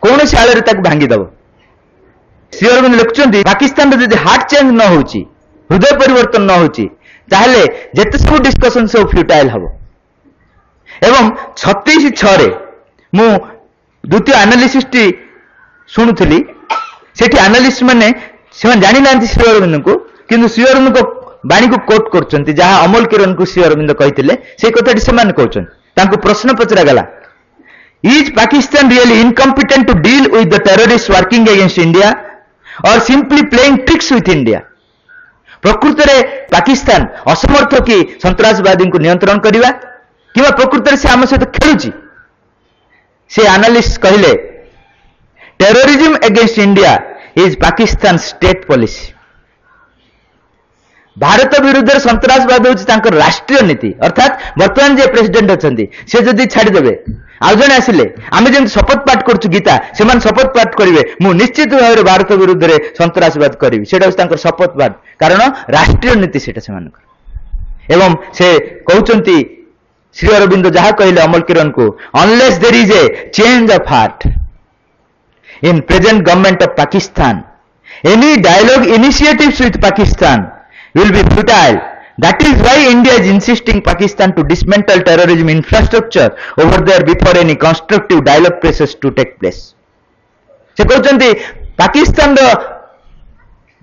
Speaker 1: कौन आड़ तक भांगीदेव। श्री अरविंद लिखुंट पाकिस्तान जब हार्ट चेंज न हो हृदय परिवर्तन न हो जिते सब डिस्कसन सब फ्यूटाइल हम। एवं 36/6 मु द्वितीय एनालिसिस टी शुणुली से एनालिस्ट मैंने जानी ना श्री अरविंद को, किंतु श्री अरविंद को बाणी को कोट कर जहाँ अमल किरण को श्री अरविंद कहते से कथाटी से कहते प्रश्न पचरा गला, Is Pakistan really incompetent to deal with the terrorists working against India or simply playing tricks with India? प्रकृत में पाकिस्तान असमर्थ कि संतरासवादी को नियंत्रण करवा कि प्रकृत में से आम सहित खेलुची? से एनालिस्ट कहले terrorism against India is Pakistan state policy. Bharat विरुद्ध संतरासवाद हूँ राष्ट्रीय नीति। अर्थात वर्तमान जे प्रेसिडेंट अच्छा से जदि छाड़देवे आउ जड़े आसिले आम जमी शपथ पाठ करुँ गीता से शपथ पाठ करेंगे मु निश्चित भाव में भारत विरुद्ध में संतरासवाद करी, से शपथ पाठ कारण राष्ट्रीय नीति से एवं से कहते श्री अरविंद जहाँ कहले अमल किरण को unless there is a change of heart in present government of Pakistan any dialogue initiatives with Pakistan will be futile. That is why India is insisting Pakistan to dismantle terrorism infrastructure over there before any constructive dialogue process to take place. से कहते पाकिस्तान रो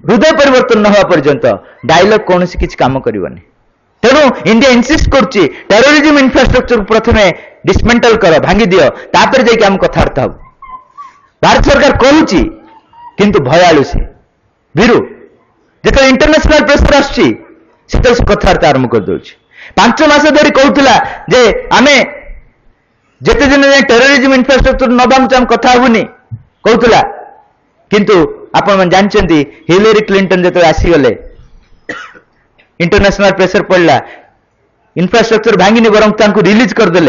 Speaker 1: हृदय परिवर्तन न हुआ पर्यंत dialogue कौन सी किसी काम करबनी। तेणु इंडिया इनसिस्ट करुच्ची टेररिज्म इंफ्रास्ट्रक्चर प्रथमे डिसमेंटल कर भांगी दियो तापर जाके हम कथबार्ता हम। भारत सरकार कहूची किंतु भयालु से भीरु जो इंटरनेशनल प्रेसर आसी कथबार्ता आरंभ कर दे। 5 मास धरी कहूला जे आमे जिते दिन टेररिज्म इंफ्रास्ट्रक्चर न भांगुच आम कथा हबुनी कहूला, किंतु आपण जानते हिलेरी क्लिंटन जो आसीगले इंटरनेशनल प्रेसर पड़ला इंफ्रास्ट्रक्चर भांगिनी बरं रिलीज करदे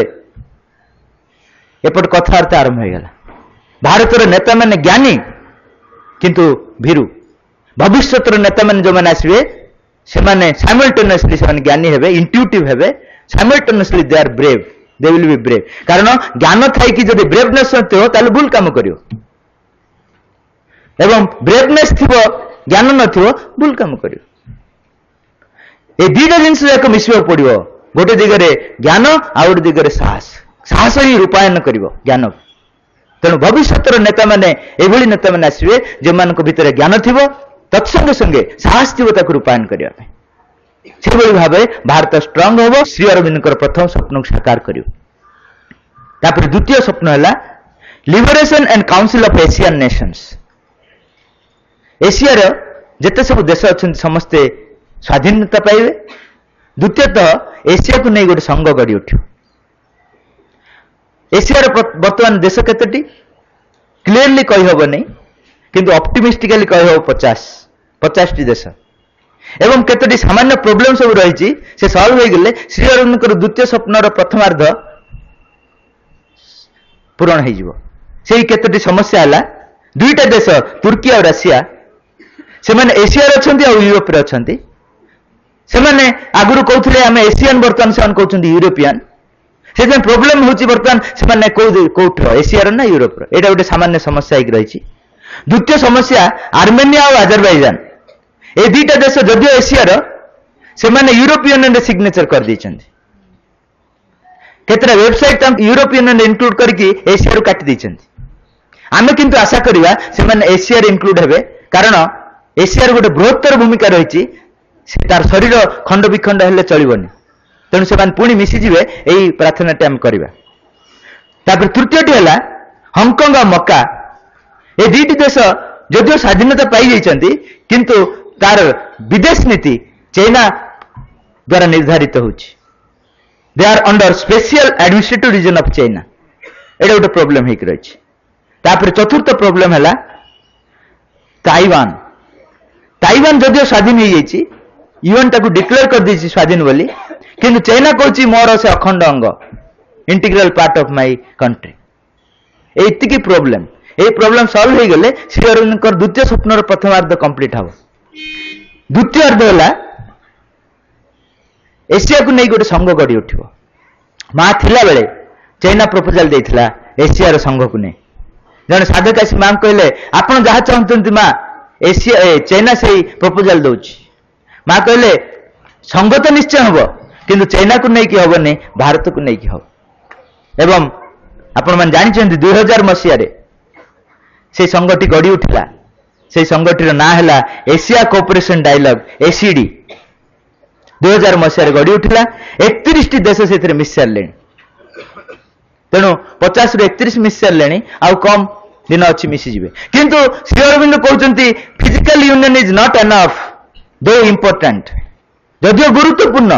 Speaker 1: एपट कथबार्ता आरंभ हो गला। भारतर नेता मैंने ज्ञानी किंतु भीरु भविष्य नेता मैंने जो मैंने आसवे ସେମାନେ ସାଇମଲ୍ଟେନିୟସଲି ସେମାନେ ଜ୍ଞାନୀ ହେବେ, ଇଣ୍ଟ୍ୟୁଟିଭ୍ ହେବେ, simultaneously they are brave, they will be brave. କାରଣ ଜ୍ଞାନ ଥାଇକି ଯଦି ବ୍ରେଭନେସ୍ ନଥିବ ତାହେଲେ ଭୁଲ କାମ କରିବ, ଏବଂ ବ୍ରେଭନେସ୍ ଥିବ ଜ୍ଞାନ ନଥିବ ଭୁଲ କାମ କରିବ। ଏ ଦିଟା ଜିନିଷ ଯାକ ମିଶିବାକୁ ପଡିବ, ଗୋଟେ ଦିଗରେ ଜ୍ଞାନ ଆଉ ଗୋଟେ ଦିଗରେ ସାହସ। ସାହସ ହିଁ ରୂପାୟନ କରିବ ଜ୍ଞାନକୁ। ତେଣୁ ଭବିଷ୍ୟତର ନେତାମାନେ ଏଭଳି ନେତାମାନେ ଆସିବେ ଯେଉଁମାନଙ୍କ ଭିତରେ ଜ୍ଞାନ ଥିବ, ତତ୍ସଙ୍ଗେ ସଙ୍ଗେ ସାହସ ଥିବ ତାକୁ ରୂପାୟନ କରିବା ପାଇଁ। ସେଭଳି ଭାବେ ଭାରତ ଷ୍ଟ୍ରଙ୍ଗ ହେବ, ଶ୍ରୀ ଅରବିନ୍ଦଙ୍କର ପ୍ରଥମ ସ୍ୱପ୍ନକୁ ସାକାର କରିବ। ତାପରେ ଦ୍ୱିତୀୟ ସ୍ୱପ୍ନ ହେଲା liberation and council of Asian nation's. ଏସିଆର ଯେତେ ସବୁ ଦେଶ ଅଛନ୍ତି ସମସ୍ତେ ସ୍ୱାଧୀନତା ପାଇବେ। ଦ୍ୱିତୀୟତଃ ଏସିଆକୁ ନେଇ ଗୋଟେ ସଂଘ ଗଢ଼ି ଉଠିବ। ଏସିଆର ବର୍ତ୍ତମାନ ଦେଶ କେତୋଟି କ୍ଲିୟରଲି କହିହେବନି, କିନ୍ତୁ ଅପ୍ଟିମିଷ୍ଟିକାଲି କହିହେବ 50ଟି ଦେଶ। ଏବଂ କେତୋଟି ସାମାନ୍ୟ ପ୍ରୋବ୍ଲେମ ସବୁ ରହିଛି, ସେ ସଲ୍ଭ ହୋଇଗଲେ ଶ୍ରୀ ଅରବିନ୍ଦଙ୍କର ଦ୍ୱିତୀୟ ସ୍ୱପ୍ନର ପ୍ରଥମାର୍ଦ୍ଧ ପୂରଣ ହୋଇଯିବ। ସେଇ କେତୋଟି ସମସ୍ୟା ହେଲା, ଦୁଇଟା ଦେଶ ତୁର୍କୀ ଆଉ ରାସିଆ, ସେମାନେ ଏସିଆରେ ଅଛନ୍ତି ଆଉ ୟୁରୋପରେ ଅଛନ୍ତି। ସେମାନେ ଆଗରୁ କହୁଥିଲେ ଆମେ ଏସିଆନ୍, ବର୍ତ୍ତମାନ ସେମାନେ କହୁଛନ୍ତି ୟୁରୋପିଆନ୍। ସେଥିପାଇଁ ପ୍ରୋବ୍ଲେମ ହେଉଛି ବର୍ତ୍ତମାନ ସେମାନେ କୋଉଠର, ଏସିଆର ନା ୟୁରୋପର। ଏଇଟା ଗୋଟେ ସାମାନ୍ୟ ସମସ୍ୟା ହେଇକି ରହିଛି। ଦ୍ୱିତୀୟ ସମସ୍ୟା ଆର୍ମେନିଆ ଆଉ ଆଜରବାଇଜାନ, এই দুইটা দেশ যদিও এশিয়ার, ସେମାନେ ୟୁରୋପୀୟ ୟୁନିୟନରେ ସିଗ୍ନେଚର କରିଦେଇଛନ୍ତି। କେତେଟା ୱେବସାଇଟ୍ ତାଙ୍କୁ ୟୁରୋପୀୟ ୟୁନିୟନରେ ଇନକ୍ଲୁଡ କରିକି ଏସିଆରୁ କାଟି ଦେଇଛନ୍ତି। ଆମେ କିନ୍ତୁ ଆଶା କରିବା ସେମାନେ ଏସିଆରେ ଇନକ୍ଲୁଡ ହେବେ, କାରଣ ଏସିଆର ଗୋଟେ ବୃହତ୍ତର ଭୂମିକା ରହିଛି। ତାର ଶରୀର ଖଣ୍ଡ ବିଖଣ୍ଡ ହେଲେ ଚଳିବନି, ତେଣୁ ସେମାନେ ପୁଣି ମିଶିଯିବେ, ଏହି ପ୍ରାର୍ଥନାଟି ଆମେ କରିବା। ତାପରେ ତୃତୀୟଟି ହେଲା ହଂକଂ ଆଉ ମକା। ଏ ଦୁଇଟି ଦେଶ ଯଦିଓ ସ୍ୱାଧୀନତା ପାଇଯାଇଛନ୍ତି, କିନ୍ତୁ ତାର ବିଦେଶ ନୀତି ଚାଇନା ଦ୍ୱାରା ନିର୍ଦ୍ଧାରିତ ହେଉଛି। They are under special administrative region of China. ଏଇଟା ଗୋଟେ ପ୍ରୋବ୍ଲେମ ହେଇକି ରହିଛି। ତାପରେ ଚତୁର୍ଥ ପ୍ରୋବ୍ଲେମ ହେଲା ତାଇୱାନ। ତାଇୱାନ ଯଦିଓ ସ୍ୱାଧୀନ ହେଇଯାଇଛି, ୟୁଏନ ତାକୁ ଡିକ୍ଲେୟାର କରିଦେଇଛି ସ୍ୱାଧୀନ ବୋଲି, କିନ୍ତୁ ଚାଇନା କହୁଛି ମୋର ସେ ଅଖଣ୍ଡ ଅଙ୍ଗ, integral part of my country. ଏତିକି ପ୍ରୋବ୍ଲେମ। এই ପ୍ରୋବ୍ଲେମ ସଲ୍ଭ ହେଇଗଲେ ଶ୍ରୀ ଅରବିନ୍ଦଙ୍କର ଦ୍ୱିତୀୟ ସ୍ୱପ୍ନର ପ୍ରଥମାର୍ଦ୍ଧ କମ୍ପ୍ଲିଟ ହେବ। ଦ୍ୱିତୀୟ ଅର୍ଦ୍ଧ ହେଲା ଏସିଆକୁ ନେଇ ଗୋଟେ ସଂଘ ଗଢ଼ି ଉଠିବ। ମା ଥିଲାବେଳେ ଚାଇନା ପ୍ରପୋଜାଲ ଦେଇଥିଲା ଏସିଆର ସଂଘକୁ ନେଇ। ଜଣେ ସାଧକ ଆସି ମାଙ୍କୁ କହିଲେ, ଆପଣ ଯାହା ଚାହୁଁଛନ୍ତି ମା, ଚାଇନା ସେଇ ପ୍ରପୋଜାଲ ଦଉଛି। ମା କହିଲେ, ସଂଘ ତ ନିଶ୍ଚୟ ହବ, କିନ୍ତୁ ଚାଇନାକୁ ନେଇକି ହବନି, ଭାରତକୁ ନେଇକି ହବ। ଏବଂ ଆପଣମାନେ ଜାଣିଛନ୍ତି 2000 ମସିହାରେ সেই সংঘটি গড়ি উঠিলা। সেই সংঘটির না হেলা এশিয়া কোঅপারেশন ডায়লগ, এসিডি। 2000 মସିହାରେ গড়ি উঠিলা। 31টি দেশ ସେଥିରେ ମିଶି ସାରିଲେଣି। ତେଣୁ 50ରୁ 31 ମିଶି ସାରିଲେଣି, ଆଉ କମ୍ ଦିନ ଅଛି ମିଶିଯିବେ। କିନ୍ତୁ ଶ୍ରୀ ଅରବିନ୍ଦ କହୁଛନ୍ତି physical union is not enough, ଦୋ ଇମ୍ପୋର୍ଟାଣ୍ଟ। ଯଦିଓ ଗୁରୁତ୍ୱପୂର୍ଣ୍ଣ,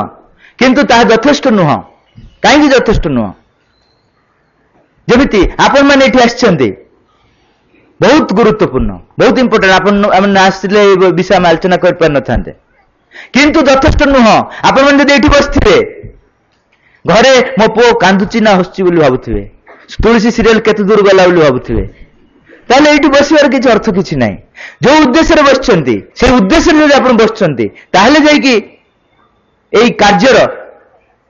Speaker 1: କିନ୍ତୁ ତାହା ଯଥେଷ୍ଟ ନୁହଁ। କାହିଁକି ଯଥେଷ୍ଟ ନୁହଁ? ଯେମିତି ଆପଣମାନେ ଏଠି ଆସିଛନ୍ତି, ବହୁତ ଗୁରୁତ୍ୱପୂର୍ଣ୍ଣ, ବହୁତ ଇମ୍ପୋର୍ଟାଣ୍ଟ। ଆପଣ ଆସିଥିଲେ ଏ ବିଷୟ ଆମେ ଆଲୋଚନା କରିପାରିନଥାନ୍ତେ, କିନ୍ତୁ ଯଥେଷ୍ଟ ନୁହଁ। ଆପଣମାନେ ଯଦି ଏଠି ବସିଥିବେ, ଘରେ ମୋ ପୁଅ କାନ୍ଦୁଛି ନା ହସୁଛି ବୋଲି ଭାବୁଥିବେ, ତୁଳସୀ ସିରିଏଲ କେତେ ଦୂର ଗଲା ବୋଲି ଭାବୁଥିବେ, ତାହେଲେ ଏଇଠି ବସିବାର କିଛି ଅର୍ଥ କିଛି ନାହିଁ। ଯୋଉ ଉଦ୍ଦେଶ୍ୟରେ ବସିଛନ୍ତି, ସେଇ ଉଦ୍ଦେଶ୍ୟରେ ଯଦି ଆପଣ ବସିଛନ୍ତି, ତାହେଲେ ଯାଇକି ଏଇ କାର୍ଯ୍ୟର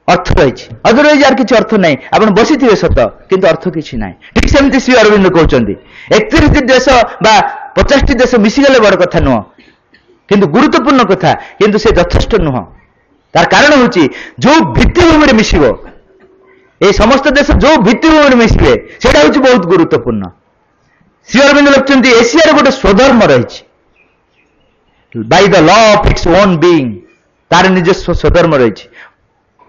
Speaker 1: ଅର୍ଥ ରହିଛି। ଅଦରୱାଇଜ আর କିଛି ଅର୍ଥ ନାହିଁ। ଆପଣ ବସିଥିବେ ସତ, କିନ୍ତୁ ଅର୍ଥ କିଛି ନାହିଁ। ଠିକ ସେମିତି ଶ୍ରୀ ଅରବିନ୍ଦ କହୁଛନ୍ତି 31ଟି ଦେଶ ବା 50ଟି ଦେଶ ମିଶିଗଲେ ବଡ କଥା ନୁହଁ, କିନ୍ତୁ ଗୁରୁତ୍ୱପୂର୍ଣ୍ଣ କଥା, କିନ୍ତୁ ସେ ଯଥେଷ୍ଟ ନୁହଁ। ତାର କାରଣ ହେଉଛି ଯୋଉ ଭିତ୍ତିଭୂମିରେ ମିଶିବ, এই ସମସ୍ତ ଦେଶ ଯୋଉ ଭିତ୍ତିଭୂମିରେ ମିଶିବେ, ସେଇଟା ହେଉଛି ବହୁତ ଗୁରୁତ୍ୱପୂର୍ଣ୍ଣ। ଶ୍ରୀ ଅରବିନ୍ଦ ଲେଖୁଛନ୍ତି ଏସିଆର ଗୋଟେ ସ୍ୱଧର୍ମ ରହିଛି, by the law of its own being. ତାର ନିଜସ୍ୱ ସ୍ୱଧର୍ମ ରହିଛି,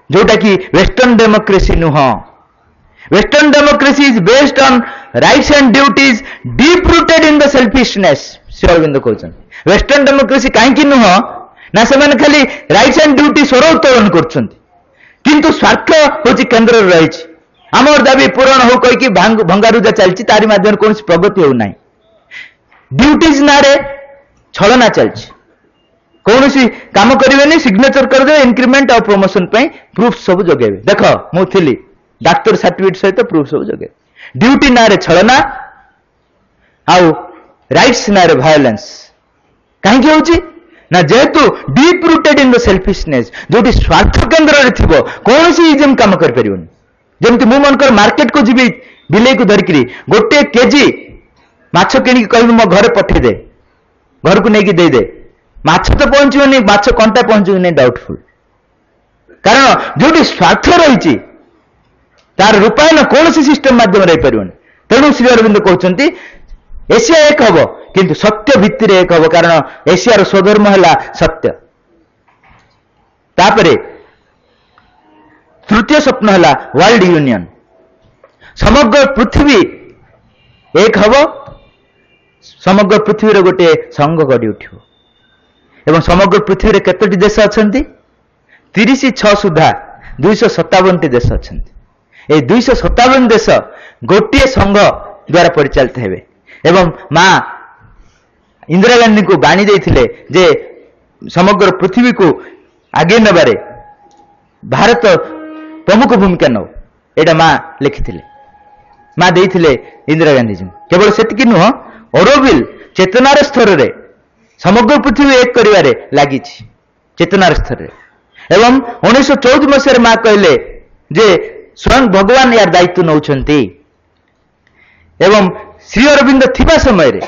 Speaker 1: ଯୋଉଟା କି ୱେଷ୍ଟର୍ଣ୍ଣ ଡେମୋକ୍ରେସି ନୁହଁ। Western democracy is based on rights and duties deep rooted in the selfishness. Shri Aurobindo କହୁଛନ୍ତି ୱେଷ୍ଟର୍ଣ୍ଣ ଡେମୋକ୍ରେସି କାହିଁକି ନୁହଁ ନା, ସେମାନେ ଖାଲି ରାଇଟ୍ସ ଆଣ୍ଡ ଡ୍ୟୁଟି ସ୍ୱର ଉତ୍ତୋଳନ କରୁଛନ୍ତି, କିନ୍ତୁ ସ୍ୱାର୍ଥ ହେଉଛି କେନ୍ଦ୍ରରେ ରହିଛି। ଆମର ଦାବି ପୂରଣ ହଉ କହିକି ଭଙ୍ଗାରୁଜା ଚାଲିଛି, ତାରି ମାଧ୍ୟମରେ କୌଣସି ପ୍ରଗତି ହେଉନାହିଁ। ଡ୍ୟୁଟିଜ ନାଁରେ ଛଳନା ଚାଲିଛି। କୌଣସି କାମ କରିବେନି, ସିଗ୍ନେଚର କରିଦେବେ, ଇନକ୍ରିମେଣ୍ଟ ଆଉ ପ୍ରମୋସନ ପାଇଁ ପ୍ରୁଫ ସବୁ ଯୋଗେଇବେ। ଦେଖ ମୁଁ ଥିଲି, ଡାକ୍ତର ସାର୍ଟିଫିକେଟ ସହିତ ପ୍ରୁଫ ସବୁ ଯୋଗେଇବେ। ଡ୍ୟୁଟି ନାଁରେ ଛଳନା ଆଉ ରାଇଟ୍ସ ନାଁରେ ଭାୟୋଲେନ୍ସ। କାହିଁକି ହେଉଛି ना जेहेतु deep rooted in the selfishness जो स्वार्थ केन्द्र रे थिबो कोनोसी इजम काम कर परिबोनी जेमति मु मनकर मार्केट को जीबी बिलेई को धरिकरी गोटे केजी माछ किणी कहबी मो घरे पठे दे घर को नेकी दे दे माछ तो पहुंचबनी माछ कंटा पहुंचबनी डाउटफुल कारण जो स्वार्थ रही तार रूपायन कौन सिस्टम माध्यम रही पार्बन तेणु श्री अरविंद कहते एशिया एक हम किंतु सत्य भित्ति एक हम कारण एशियार स्वधर्म है सत्य तापरे तृतीय स्वप्न है वर्ल्ड यूनियन समग्र पृथ्वी एक हम समग्र पृथ्वी गोटे संघ गढ़ी उठिब एवं समग्र पृथ्वी केतोटी देश अच्छा 36 सुधा 257 टी देश अच्छा ये 257 देश गोटे संघ द्वारा परिचालित हेबे एवं मां इंदिरा गांधी को बाणी देथिले जे समग्र पृथ्वी को आगे नबारे भारत प्रमुख भूमिका नौ एटा मां लिखिथिले मां देथिले इंदिरा गांधी जी केवल सेतिकी नुह ऑरोविल चेतनार स्तर रे समग्र पृथ्वी एक करिवारे लागि चेतनार स्तर रे एवं 1914 मसीह मां कहले जे स्वयं भगवान यार दायित्व नौछंती एवं श्री अरविंद थिबा समय रे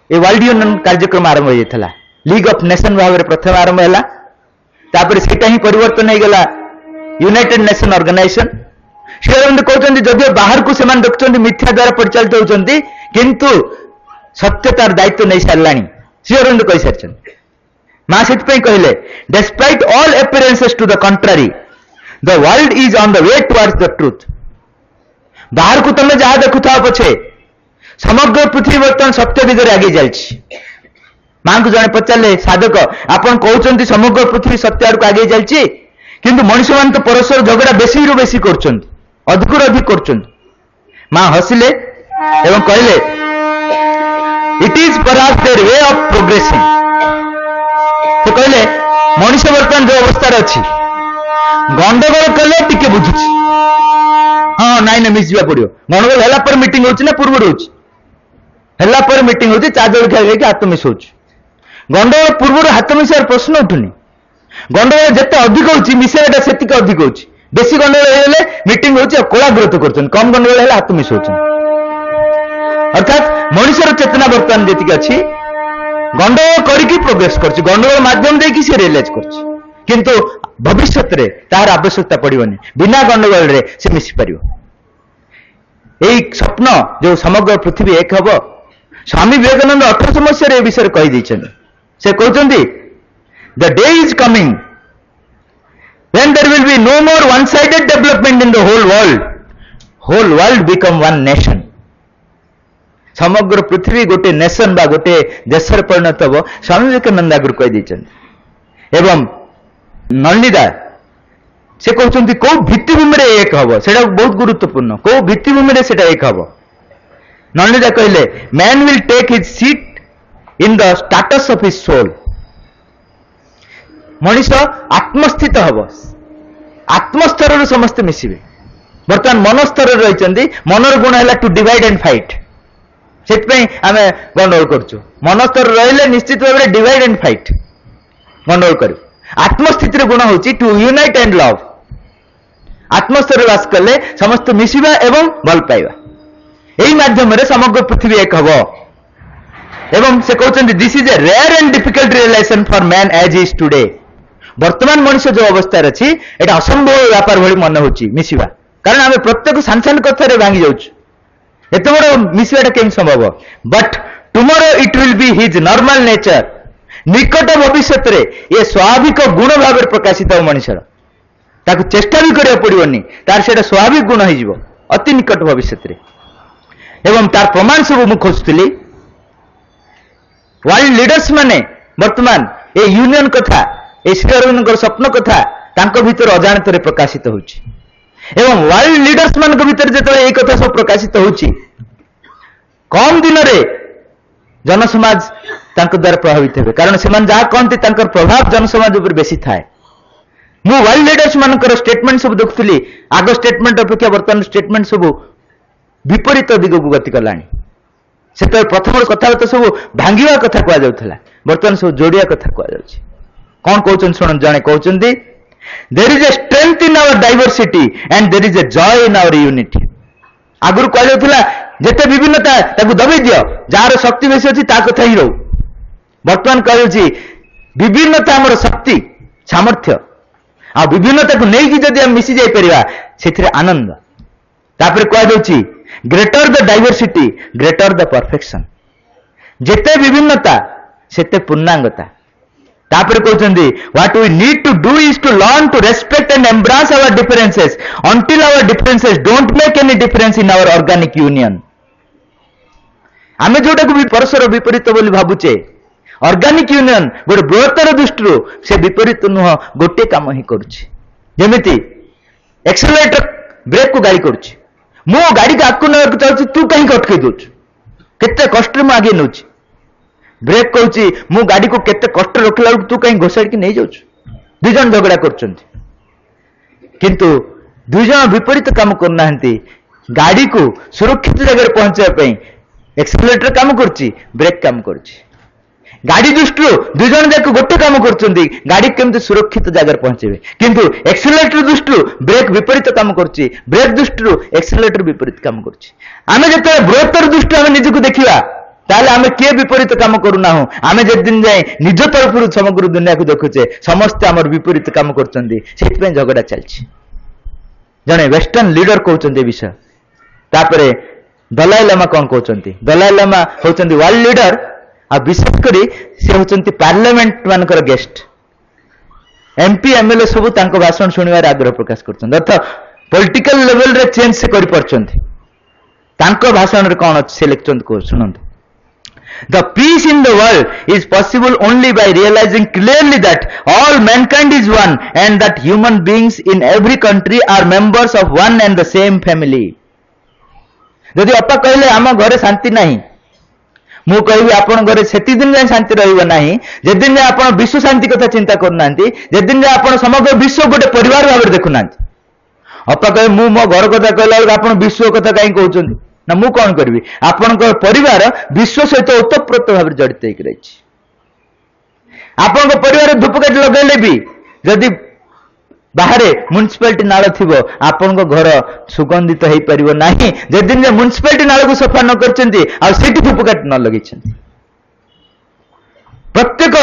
Speaker 1: ए वर्ल्ड यूनियन कार्यक्रम आरंभ हो जाता लीग ऑफ नेशन भाव में प्रथम आरंभ है तापर सेटा ही परिवर्तन हो गला United Nation organisation Shri Aurobindo कहते जदिव बाहर को से देखते मिथ्या द्वारा परिचालित होती किंतु सत्यतार दायित्व नहीं सारा श्री अरविंद कही सारी मां से कहले despite all appearances to the contrary the world is on the way towards the truth बाहर को तुम जहां देखु था पछे समग्र पृथ्वी बर्तमान सत्य दिगरे आगे जाइछि मां को जने पचारे साधक आपन कहउचंती समग्र पृथ्वी सत्य आड़ को आगे जाइछि किंतु मनुष्य मान तो परस्पर झगड़ा बेसी रु बेसी करचंती अधिक रु अधिक करचंती मां हसिले एवं कहले it is perhaps their way of progressing तो कहले मनुष्य बर्तमान जो अवस्था अच्छी गंडगोल कले टिके बुझुछि हाँ नाई ना मिस जा पड़ो गंडगोल है पर मीटिंग होची ना पूर्व है पर मीटिंग होची चा जल खाई हाथ मिस होची गंडगोल पूर्व हाथ मिसार प्रश्न उठुनी गंडगोल जिते अधिक होची मिसाइटा से अधिक होची बेसी गंडगोल हो मीटिंग होची कोलाग्रत कर कम गंडगोल है हाथ मिस होची अर्थात मनुष्यर चेतना बर्तमान जी अच्छी गंडगोल करके प्रोग्रेस कर गंडगोल माध्यम देकी से रियलाइज कर किंतु भविष्य रे तार आवश्यकता पड़ोनी बिना गंडगोल रे से मिसी पार यही स्वप्न जो समग्र पृथ्वी एक हम स्वामी विवेकानंद 1800 मसीह विषय कही से कहते the day is coming when there will be no more one sided development in the whole world become one nation समग्र पृथ्वी गोटे नेशन बा गोटे देश परिणत हम स्वामी विवेकानंद आगुरी कही एवं नलिदा से कहते कौ भित्तिभूमि एक हम से बहुत गुरुत्वपूर्ण कौ भित्तिभूमि से एक हम नलिदा कहले man will take his seat in the status of his soul मनीष आत्मस्थित हम आत्मस्तर समस्ते मिसबे बर्तमान मन स्तर रही मनर गुण है टू डिवाइड एंड फाइट से आम गंडगोल करुँ मन स्तर रही निश्चित भाव में डिवाइड एंड फाइट गंडगोल करूँ आत्मस्थित गुण हूँ टू यूनाइट एंड लव आत्मस्तर बास कले समस्त मिसिबा एवं भल पाइबा यही माध्यम समग्र पृथ्वी एक हम एवं से कहते this is a rare and difficult realisation for man as is today वर्तमान मनुष्य जो अवस्था अच्छी एटा असंभव व्यापार भली मन होची मिसिबा कारण आम प्रत्येक सान कथार भांगी जाऊँ एत बड़ मिसवाटा केम संभव but tomorrow it will be his normal nature निकट भविष्य रे ये स्वाभाविक गुण भाव प्रकाशित हो मनुष्यर ताकू चेष्टा भी करिया पड़िबनी तार सेटा स्वाभाविक गुण हो अति निकट भविष्य रे एवं तार प्रमाण सब मु खोजुली वर्ल्ड लीडर्स माने वर्तमान ए यूनियन कथा ए श्री अरविंद स्वप्न कथा तांको भीतर अजाणत रे प्रकाशित होची एवं वर्ल्ड लीडर्स मान भीतर जो ये कथा सब प्रकाशित होची कम दिन रे जनसमाज तांको द्वारा प्रभावित हे कारण से जहाँ कहते तांकर प्रभाव जनसमाज उपर बेसी थाए मु वर्ल्ड लीडर्स मानकर स्टेटमेंट सब देखुली आग स्टेटमेंट अपेक्षा वर्तमान स्टेटमेंट सब विपरीत दिग को गति कलानी ସେତେବେଳେ ପ୍ରଥମ କଥାବାର୍ତ୍ତା ସବୁ ଭାଙ୍ଗିବା କଥା କୁହାଯାଉଥିଲା, ବର୍ତ୍ତମାନ ସବୁ ଯୋଡ଼ିବା କଥା କୁହାଯାଉଛି। କଣ କହୁଛନ୍ତି ଶୁଣନ୍ତୁ, ଜଣେ କହୁଛନ୍ତି there is a strength in our diversity and there is a joy in our unity। ଆଗରୁ କୁହାଯାଉଥିଲା ଯେତେ ବିଭିନ୍ନତା ତାକୁ ଦବେଇ ଦିଅ, ଯାହାର ଶକ୍ତି ବେଶୀ ଅଛି ତା କଥା ହିଁ ରହୁ। ବର୍ତ୍ତମାନ କୁହାଯାଉଛି ବିଭିନ୍ନତା ଆମର ଶକ୍ତି ସାମର୍ଥ୍ୟ, ଆଉ ବିଭିନ୍ନତାକୁ ନେଇକି ଯଦି ଆମେ ମିଶି ଯାଇପାରିବା ସେଥିରେ ଆନନ୍ଦ। ତାପରେ କୁହାଯାଉଛି ଗ୍ରେଟର ଦ ଡାଇଭରସିଟି ଗ୍ରେଟର ଦ ପରଫେକ୍ସନ। ଯେତେ ବିଭିନ୍ନତା ସେତେ ପୂର୍ଣ୍ଣାଙ୍ଗତା। ତାପରେ କହୁଛନ୍ତି what we need to do is to learn to respect and embrace our differences until our differences don't make any difference in our organic union। ଆମେ ଯୋଉଟାକୁ ପରସ୍ପର ବିପରୀତ ବୋଲି ଭାବୁଛେ, ଅର୍ଗାନିକ ୟୁନିୟନ ଗୋଟେ ବୃହତ୍ତର ଦୃଷ୍ଟିରୁ ସେ ବିପରୀତ ନୁହଁ, ଗୋଟିଏ କାମ ହିଁ କରୁଛି। ଯେମିତି ଏକ୍ସେଲରେଟର ବ୍ରେକକୁ ଗାଳି କରୁଛି, ମୁଁ ଗାଡ଼ିକୁ ଆଗକୁ ନେବାକୁ ଚାହୁଁଛି, ତୁ କାହିଁକି ଅଟକେଇ ଦଉଛୁ, କେତେ କଷ୍ଟରେ ମୁଁ ଆଗେଇ ନେଉଛି। ବ୍ରେକ୍ କହୁଛି ମୁଁ ଗାଡ଼ିକୁ କେତେ କଷ୍ଟରେ ରଖିଲା ବେଳକୁ ତୁ କାହିଁକି ଘୋଷାଡ଼ିକି ନେଇଯାଉଛୁ। ଦୁଇ ଜଣ ଝଗଡ଼ା କରୁଛନ୍ତି, କିନ୍ତୁ ଦୁଇ ଜଣ ବିପରୀତ କାମ କରୁନାହାନ୍ତି। ଗାଡ଼ିକୁ ସୁରକ୍ଷିତ ଜାଗାରେ ପହଞ୍ଚିବା ପାଇଁ ଏକ୍ସେଲରେଟର କାମ କରୁଛି, ବ୍ରେକ୍ କାମ କରୁଛି। ଗାଡ଼ି ଦୃଷ୍ଟିରୁ ଦୁଇ ଜଣ ଯାକ ଗୋଟେ କାମ କରୁଛନ୍ତି, ଗାଡ଼ି କେମିତି ସୁରକ୍ଷିତ ଜାଗାରେ ପହଞ୍ଚେଇବେ, କିନ୍ତୁ ଏକ୍ସେଲରେଟର ଦୃଷ୍ଟିରୁ ବ୍ରେକ୍ ବିପରୀତ କାମ କରୁଛି, ବ୍ରେକ୍ ଦୃଷ୍ଟିରୁ ଏକ୍ସେଲରେଟର ବିପରୀତ କାମ କରୁଛି। ଆମେ ଯେତେବେଳେ ବୃହତ୍ତର ଦୃଷ୍ଟିରୁ ଆମେ ନିଜକୁ ଦେଖିବା, ତାହେଲେ ଆମେ କିଏ ବିପରୀତ କାମ କରୁନାହୁଁ। ଆମେ ଯେଦିନ ଯାଏ ନିଜ ତରଫରୁ ସମଗ୍ର ଦୁନିଆକୁ ଦେଖୁଛେ ସମସ୍ତେ ଆମର ବିପରୀତ କାମ କରୁଛନ୍ତି, ସେଥିପାଇଁ ଝଗଡ଼ା ଚାଲିଛି। ଜଣେ ୱେଷ୍ଟର୍ଣ୍ଣ ଲିଡର କହୁଛନ୍ତି ଏ ବିଷୟ। ତାପରେ ଦଲାଇ ଲାମା କଣ କହୁଛନ୍ତି? ଦଲାଇ ଲାମା ହଉଛନ୍ତି ୱାର୍ଲଡ ଲିଡର, ଆଉ ବିଶେଷ କରି ସେ ହଉଛନ୍ତି ପାର୍ଲାମେଣ୍ଟ ମାନଙ୍କର ଗେଷ୍ଟ। ଏମପି ଏମଏଲଏ ସବୁ ତାଙ୍କ ଭାଷଣ ଶୁଣିବାର ଆଗ୍ରହ ପ୍ରକାଶ କରୁଛନ୍ତି, ଅର୍ଥାତ୍ ପଲିଟିକାଲ ଲେଭେଲରେ ଚେଞ୍ଜ ସେ କରିପାରୁଛନ୍ତି। ତାଙ୍କ ଭାଷଣରେ କଣ ଅଛି ସେ ଲେଖୁଛନ୍ତି, ଶୁଣନ୍ତୁ। The peace in the world is possible only by realizing clearly that all mankind is one and that human beings in every country are members of one and the same family। ଯଦି ଅପା କହିଲେ ଆମ ଘରେ ଶାନ୍ତି ନାହିଁ, ମୁଁ କହିବି ଆପଣ ଘରେ ସେତିଦିନ ଯାଏଁ ଶାନ୍ତି ରହିବ ନାହିଁ ଯେଦିନ ଯାଏଁ ଆପଣ ବିଶ୍ୱ ଶାନ୍ତି କଥା ଚିନ୍ତା କରୁନାହାନ୍ତି, ଯେଦିନ ଯାଏଁ ଆପଣ ସମଗ୍ର ବିଶ୍ୱ ଗୋଟେ ପରିବାର ଭାବରେ ଦେଖୁନାହାନ୍ତି। ଅପା କହିବେ ମୁଁ ମୋ ଘର କଥା କହିଲା ବେଳକୁ ଆପଣ ବିଶ୍ୱ କଥା କାହିଁକି କହୁଛନ୍ତି? ନା ମୁଁ କଣ କରିବି, ଆପଣଙ୍କ ପରିବାର ବିଶ୍ୱ ସହିତ ଓତପ୍ରୋତ ଭାବରେ ଜଡ଼ିତ ହେଇକି ରହିଛି। ଆପଣଙ୍କ ପରିବାର ଧୂପକାଠି ଲଗାଇଲେ ବି ଯଦି ବାହାରେ ମ୍ୟୁନିସିପାଲିଟି ନାଳ ଥିବ, ଆପଣଙ୍କ ଘର ସୁଗନ୍ଧିତ ହେଇପାରିବ ନାହିଁ ଯେଦିନ ଯେ ମ୍ୟୁନିସିପାଲିଟି ନାଳକୁ ସଫା ନ କରିଛନ୍ତି ଆଉ ସେଠି ଧୂପକାଠି ନ ଲଗେଇଛନ୍ତି। ପ୍ରତ୍ୟେକ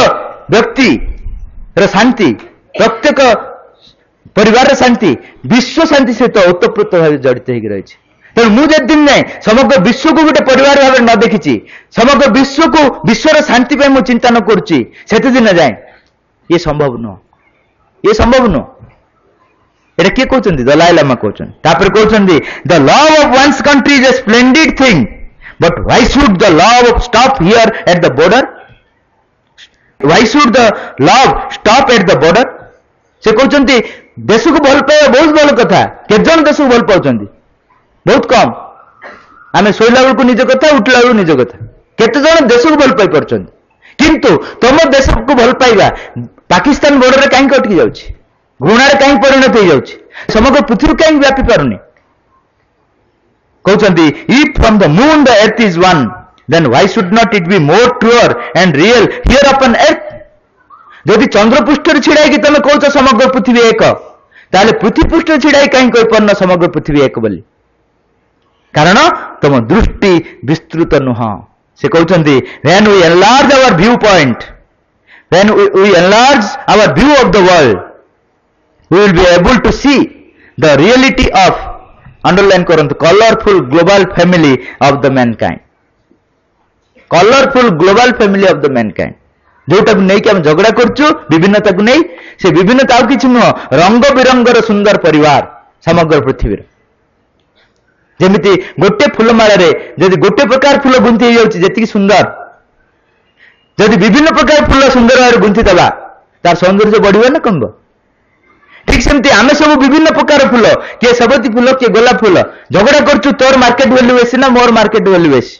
Speaker 1: ବ୍ୟକ୍ତିର ଶାନ୍ତି, ପ୍ରତ୍ୟେକ ପରିବାରର ଶାନ୍ତି ବିଶ୍ୱ ଶାନ୍ତି ସହିତ ଓତପ୍ରୋତ ଭାବେ ଜଡ଼ିତ ହେଇକି ରହିଛି। ତେଣୁ ମୁଁ ଯେଦିନ ଯାଏଁ ସମଗ୍ର ବିଶ୍ୱକୁ ଗୋଟେ ପରିବାର ଭାବରେ ନ ଦେଖିଛି, ସମଗ୍ର ବିଶ୍ୱକୁ ବିଶ୍ୱର ଶାନ୍ତି ପାଇଁ ମୁଁ ଚିନ୍ତା ନ କରୁଛି, ସେତେଦିନ ଯାଏଁ ଇଏ ସମ୍ଭବ ନୁହଁ, ଇଏ ସମ୍ଭବ ନୁହଁ। এটা কে কହୁଛନ୍ତି? ଦଲାଇ ଲାମା କହୁଛନ୍ତି। ତାପରେ କହୁଛନ୍ତି the love of one's country is a splendid thing, but why should the love stop here at the border? Why should the love stop at the border? ସେ କହୁଛନ୍ତି ଦେଶକୁ ଭଲ ପାଇବା ବହୁତ ଭଲ କଥା, କେତେ ଜଣ ଦେଶକୁ ଭଲ ପାଉଛନ୍ତି? ବହୁତ କମ। ଆମେ ଶୋଇଲା ବେଳକୁ ନିଜ କଥା, ଉଠିଲା ବେଳକୁ ନିଜ କଥା। କେତେ ଜଣ ଦେଶକୁ ଭଲ ପାଇ ପାରୁଛନ୍ତି? କିନ୍ତୁ ତମ ଦେଶକୁ ଭଲ ପାଇବା ପାକିସ୍ତାନ ବର୍ଡରରେ କାହିଁକି ଅଟକି ଯାଉଛି? ଘୃଣାରେ କାହିଁକି ପରିଣତ ହେଇଯାଉଛି? ସମଗ୍ର ପୃଥିବୀ କାହିଁକି ବ୍ୟାପି ପାରୁନି? କହୁଛନ୍ତି if from the moon the earth is one, then why should not it be more truer and real here upon earth? ଯଦି ଚନ୍ଦ୍ର ପୃଷ୍ଠରେ ଛିଡ଼ା ହେଇକି ତମେ କହୁଛ ସମଗ୍ର ପୃଥିବୀ ଏକ, ତାହେଲେ ପୃଥିବୀ ପୃଷ୍ଠରେ ଛିଡ଼ା ହେଇକି କାହିଁକି କହିପାରୁନ ସମଗ୍ର ପୃଥିବୀ ଏକ ବୋଲି? କାରଣ ତମ ଦୃଷ୍ଟି ବିସ୍ତୃତ ନୁହଁ। ସେ କହୁଛନ୍ତି when we enlarge our view point, when we enlarge our view of the world, we will be able to see the reality of, underline କରନ୍ତୁ, colorful global family of the mankind। colorful global family of the mankind, ଯୋଉଟାକୁ ନେଇକି ଆମେ ଝଗଡ଼ା କରୁଛୁ ବିଭିନ୍ନତାକୁ ନେଇ, ସେ ବିଭିନ୍ନତା ଆଉ କିଛି ନୁହଁ, ରଙ୍ଗ ବିରଙ୍ଗର ସୁନ୍ଦର ପରିବାର ସମଗ୍ର ପୃଥିବୀର। ଯେମିତି ଗୋଟେ ଫୁଲମାଳାରେ ଯଦି ଗୋଟେ ପ୍ରକାର ଫୁଲ ଗୁନ୍ଥି ହେଇଯାଉଛି ଯେତିକି ସୁନ୍ଦର, ଯଦି ବିଭିନ୍ନ ପ୍ରକାର ଫୁଲ ସୁନ୍ଦର ଭାବରେ ଗୁନ୍ଥି ଦେବା ତାର ସୌନ୍ଦର୍ଯ୍ୟ ବଢିବ ନା କମିବ? ঠিক সেমতি ଆମେ ସବୁ ବିଭିନ୍ନ ପ୍ରକାର ଫୁଲ, କିଏ ସେବତୀ ଫୁଲ, କିଏ ଗୋଲାପ ଫୁଲ, ଝଗଡ଼ା କରୁଛୁ ତୋର ମାର୍କେଟ ଭ୍ୟାଲୁ ବେଶୀ ନା ମୋର ମାର୍କେଟ ଭ୍ୟାଲୁ ବେଶୀ।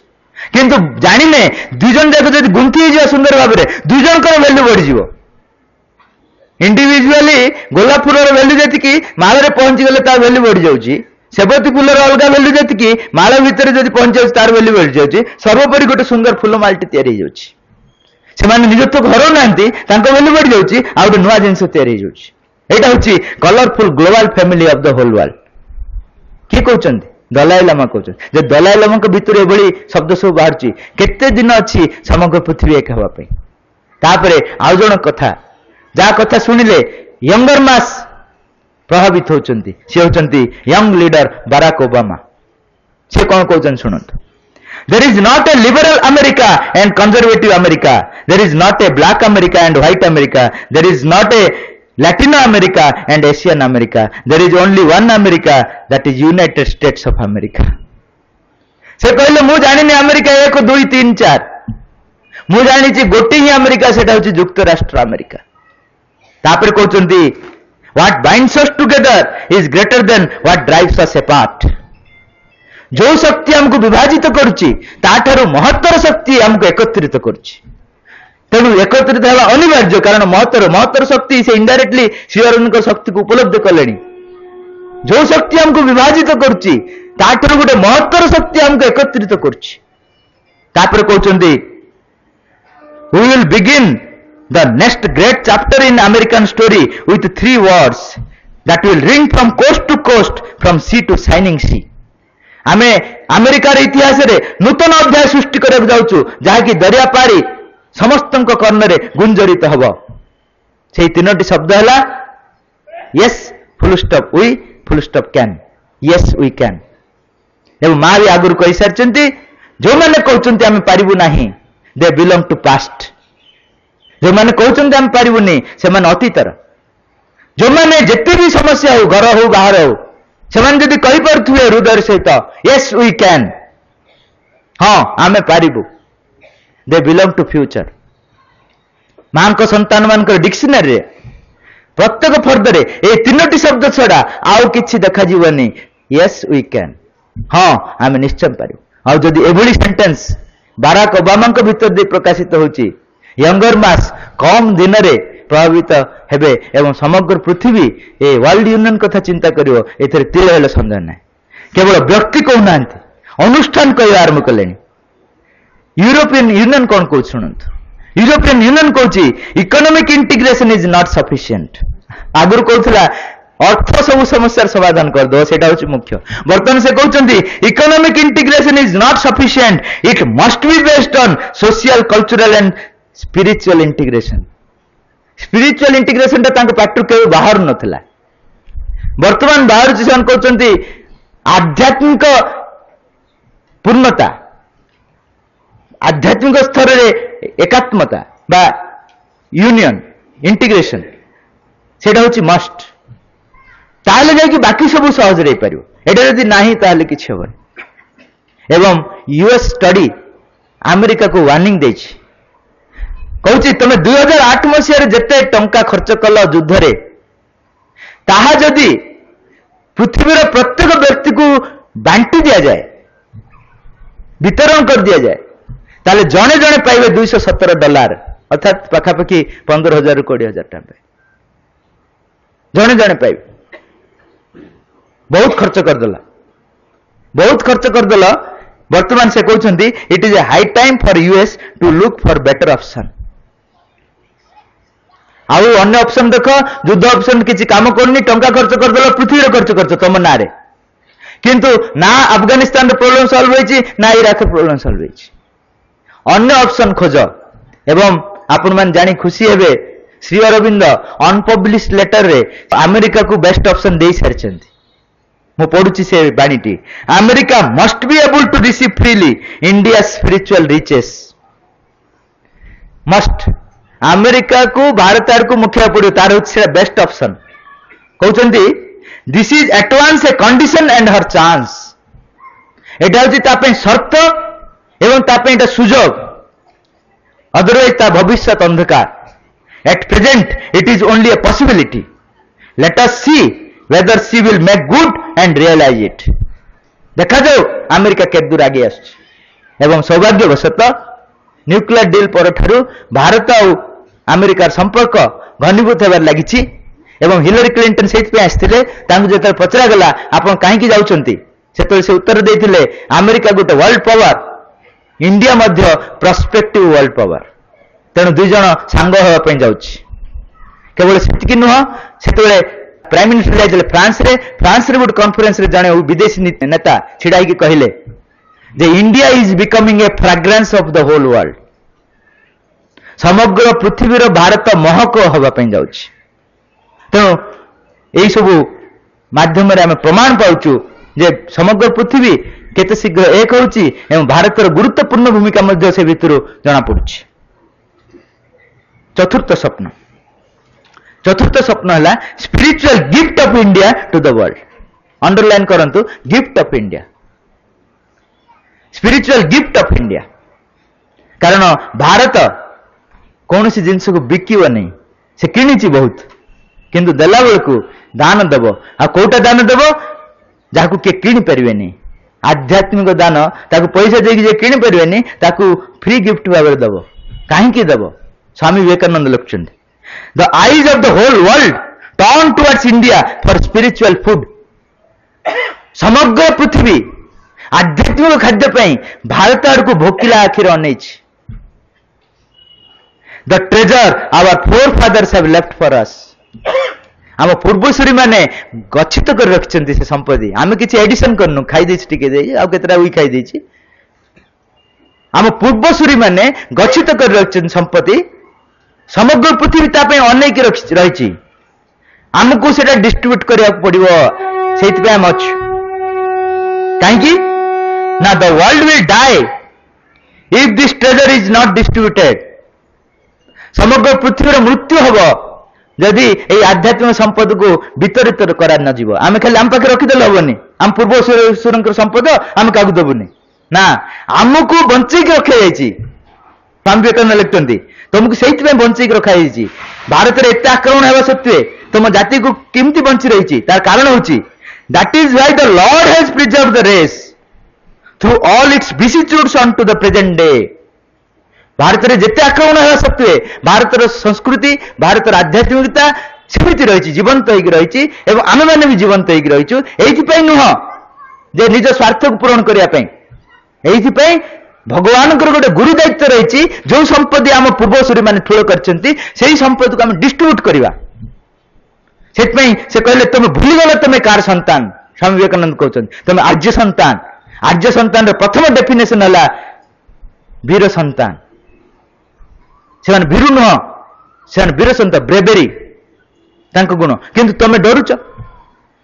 Speaker 1: କିନ୍ତୁ ଜାଣିନେ ଦୁଇ ଜଣ ଯାକ ଯଦି ଗୁନ୍ଥି ହେଇଯିବ ସୁନ୍ଦର ଭାବରେ, ଦୁଇ ଜଣଙ୍କର ଭ୍ୟାଲୁ ବଢିଯିବ। ଇଣ୍ଡିଭିଜୁଆଲି ଗୋଲାପ ଫୁଲର ଭ୍ୟାଲୁ ଯେତିକି ମାଳରେ ପହଞ୍ଚିଗଲେ ତା ଭ୍ୟାଲୁ ବଢି ଯାଉଛି, सेबती फूलर अलग भैल्यू जी माल भितर जब पहुंच तार भैल्यू बढ़ी जाऊँगी सर्वोपरि गोटे सुंदर फूल मालटी तैयारी से निज तो घर ना भैल्यू बढ़ी जाऊँगी आ गए नुआ जिन तैयारी यहाँ हूँ colourful global family of the whole world किए कहते दलाई लामा कहते दलाई लामा भितर ये शब्द सब बाहर केते दिन अच्छी समग्र पृथ्वी एक हाँपाई तापर आउ जन कथा जहाँ कथा शुणिले यंगर मास प्रभावित होती सी होती यंग लीडर बाराक ओबामा सी कौन कहते शुणु there is not a liberal America and conservative America there is not a black America and white America there is not a Latino America and Asian America there is only one America that is United States of America से कहले मु जानी America 1 2 3 4 मु जानी गोटे ही America सेटा हूँ युक्त राष्ट्र अमेरिका तापर कहते what binds us together is greater than what drives us apart जो शक्ति हमको विभाजित करुच्ची ताठारु महत्तर शक्ति हमको एकत्रित करुच्ची तेणु एकत्रित होगा अनिवार्य कारण महत्तर शक्ति से इनडायरेक्टली श्री अरविंद शक्ति को उपलब्ध कले जो शक्ति हमको विभाजित करुच्ची ताठारु गोटे महत्तर शक्ति हमको एकत्रित करुच्ची तापर कहते we will begin the next great chapter in American story with 3 words that will ring from coast to coast, from sea to shining sea. आमे अमेरिकार इतिहास रे नूतन अध्याय सृष्टि करबा जाउछु जहाँकि दरिया पारी समस्तंक कर्णरे गुंजरित हब से तीनोटी शब्द है yes full stop we full stop can yes we can एवं माँ भी आगुरी कही सारी जो मैंने कहते आम पारिबु नाही दे बिलोंग टू पास्ट जो मैंने कहते आम पारिबुनी से अतीतर जो मैंने जिते भी समस्या हो घर हो बाहर हो से जदि कहीपे हृदय सहित यस वी कैन हाँ आमे पारिबु दे बिलोंग टू फ्यूचर मां को संतान मान डिक्शनरी प्रत्येक फर्दरे ये तीनोटी शब्द छड़ा आउ किछि देखा जीवनी यस वी कैन हाँ आमे निश्चय पारिबु आ जदि एभली सेंटेंस बाराक ओबामा भीतर दे प्रकाशित होची यंगर मास कम दिन रे प्रभावित हेबे एवं समग्र पृथ्वी ए वर्ल्ड यूनियन कथा चिंता करिवो एथरे तिल हेले संदेह नै केवल व्यक्ति कहना अनुष्ठान कह आरंभ कले यूरोपियन यूनियन कौन कह शुणु यूरोपियन यूनियन कहूँ economic integration is not sufficient आगुरी कहूला अर्थ सब समस्या समाधान करदो सेटा हूँ मुख्य बर्तमान से कहते economic integration is not sufficient it must be based on social cultural and spiritual integration spiritual integration party के बाहर नथिला वर्तमान बाहर से कहते आध्यात्मिक पूर्णता आध्यात्मिक स्तर में एकात्मता बा यूनियन इंटीग्रेशन सेटा हूँ मस्ट ताले जाकि बाकी सब सहज रही पार एटा जदि नाही ताले किछि हेबनी एवं यूएस स्टडी अमेरिका को वार्निंग देछि कहूँ तुम 2008 मसीह जिते टंका खर्च कल युद्ध रे ताहा जदि पृथ्वीर प्रत्येक व्यक्ति को बांटी दि जाए वितरण कर दि जाए ताले जड़े जड़े पाइबे $217 अर्थात पाखापाखि 15,000 ରୁ 20,000 टका जड़े जड़े पाइबे बहुत खर्च करदेला वर्तमान से कहते it is a high time for us to look for better option आउ अन्य ऑप्शन देख युद्ध ऑप्शन किसी काम करनी टंका खर्च करदेल पृथ्वी खर्च कर तुम ना किंतु ना अफगानिस्तान प्रोब्लेम सॉल्व होइछि ना इराक प्रोब्लेम सॉल्व होइछि अन्य ऑप्शन खोज एवं आपण मान जानी खुशी हेबे श्री अरविंद अनपब्लिश्ड लेटर रे अमेरिका को बेस्ट ऑप्शन दे सारिछन्ति मु पढ़ुछि से बाणीटी America must be able to receive freely India spiritual riches must America को भारत को मुख्य पड़ो तार हूँ बेस्ट ऑप्शन कहते this is advance a condition and her chance एटा हूँ शर्त एवं सुजोग अदरवाइज ता भविष्य अंधकार at present it is only a possibility let us see whether C will make good and realise it देखा जाओ अमेरिका के दूर आगे एवं सौभाग्यवशतः न्यूक्लियर डील पर भारत और अमेरिकार संपर्क घनीभूत होबार लगी एवं हिलरी क्लिंटन से आसते जो पचरा गला आप कहीं जाऊँगी से उत्तर देते अमेरिका गोटे वर्ल्ड पावर इंडिया मध्य प्रस्पेक्टिव वर्ल्ड पावर तेणु दुई जन सांग होगापी जाऊँगी केवल से नुह से प्राइम मिनिस्टर जाइए फ्रांस रे गोटे कॉन्फ्रेंस रे जड़े विदेशी नेता छिड़ा कहले जे India is becoming a fragrance of the whole world समग्र पृथ्वीर भारत महक होगापी जाऊँगी तेणु यही सबू माध्यम आम प्रमाण पाचु जे समग्र पृथ्वी केते शीघ्र एक होउची एवं भारतर गुरुत्वपूर्ण भूमिका मध्य से भितर जना पड़ुछि। चतुर्थ स्वप्न है spiritual gift of India to the world. Underline करंतु gift of India, spiritual gift of India. कारण भारत कौन सी जिनस को बिकिव नहीं, से किणी बहुत किंतु देला बेलू दान देव आ कोटा दान देव जहां किए किणी पारे। आध्यात्मिक दान ताकू पैसा देकी किणी पारे ताकू फ्री गिफ्ट भाव देव। कहीं देव? स्वामी विवेकानंद लिखुं the eyes of the whole world turn towards India for spiritual food. समग्र पृथ्वी आध्यात्मिक खाद्य भारत आड़ को भोकिला आखिर अन। The treasure our forefathers have left for us. आम पूर्वसूरी माने गच्छित कर रखिछन्ति से संपत्ति। आमे किछि एडिशन करनु, खाई देछि टिके देछि आ केतरा उई खाई देछि। आम पूर्वसूरी माने गच्छित कर रखिछन्ति संपत्ति। समग्र पृथ्वी तापे अनेक रही आमको सेटा डिस्ट्रीब्यूट करिया पड़िबो। सेति पे हम अछु काहेकि ना the world will die if this treasure is not distributed. समग्र पृथ्वी मृत्यु हबो जदि ये आध्यात्मिक संपद को वितरित करा न जीव। आम खाली आम पाखे रखीदे हेनी, आम पूर्वसूर संपद आम क्या देवुनि ना, आमको बंचेक रखा जाइए। स्वामी विवेकानंद लिखते तुमको से बंचेक रखा जाइए। भारत में एत आक्रमण होगा सत्वे तुम जाति को केमती बंची रही तार कारण हूँ that is why the lord has preserve the race through all its vicissitudes on to the present day. Bharat में जिते आक्रमण होगा सत्वे भारतर संस्कृति भारतर आध्यात्मिकता सेमती रही जीवंत होगी रही एवं आम मैंने भी जीवंत होगी रहीचु। ये नुह जे निज स्वार्थ को पूरण करने ये भगवान गोटे गुरु दायित्व रही जो संपत्ति आम पूर्वसूरी मैंने ठूल कर संपत्ति को आम डिस्ट्रीब्यूट करवा। से कहले तुम भूलीगल तुम कार संतान। स्वामी विवेकानंद कहते तुम आर्य संतान। आर्य संतान प्रथम डेफिनेशन है वीर संतान। से वीरु नुह से वीर संतान ब्रेवेरी गुण किंतु तुम डरुच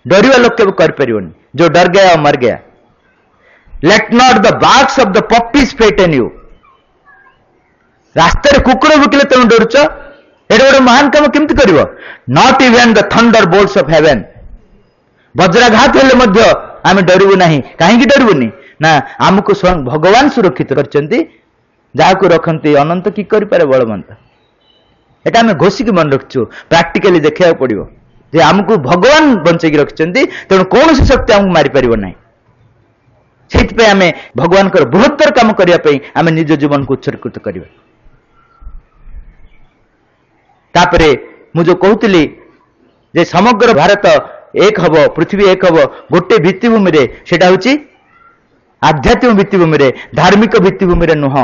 Speaker 1: डरवा लोक के कर जो डर गया और मर गया। Let not the barks of the puppies frighten you. रास्तार कुकुर भुकिले तुम डरुच एटा गोटे महान काम केमती कर not even the thunderbolts of heaven. वज्राघात हेले आम डरबू ना। कहीं डरबुनि ना आमको स्वयं भगवान सुरक्षित करछन्ति जहाँ को रखती अनंत कि करे बलवंत। एटा आम घोषिक मन रखु प्राक्टिकली देखा पड़ो जे आमको भगवान बंचेक रखिंट तेणु कौन शक्ति आमको मारी पार ना। से आम भगवान बृहत्तर काम करने आम निज जीवन को उत्सर्गित करवा। तापरे मु जो कहती जे समग्र भारत एक हब पृथ्वी एक हब गोटे भित्तिभूमि रे सेटा होची आध्यात्मिक भित्तिभूमि रे धार्मिक भित्तिभूमि रे नुह।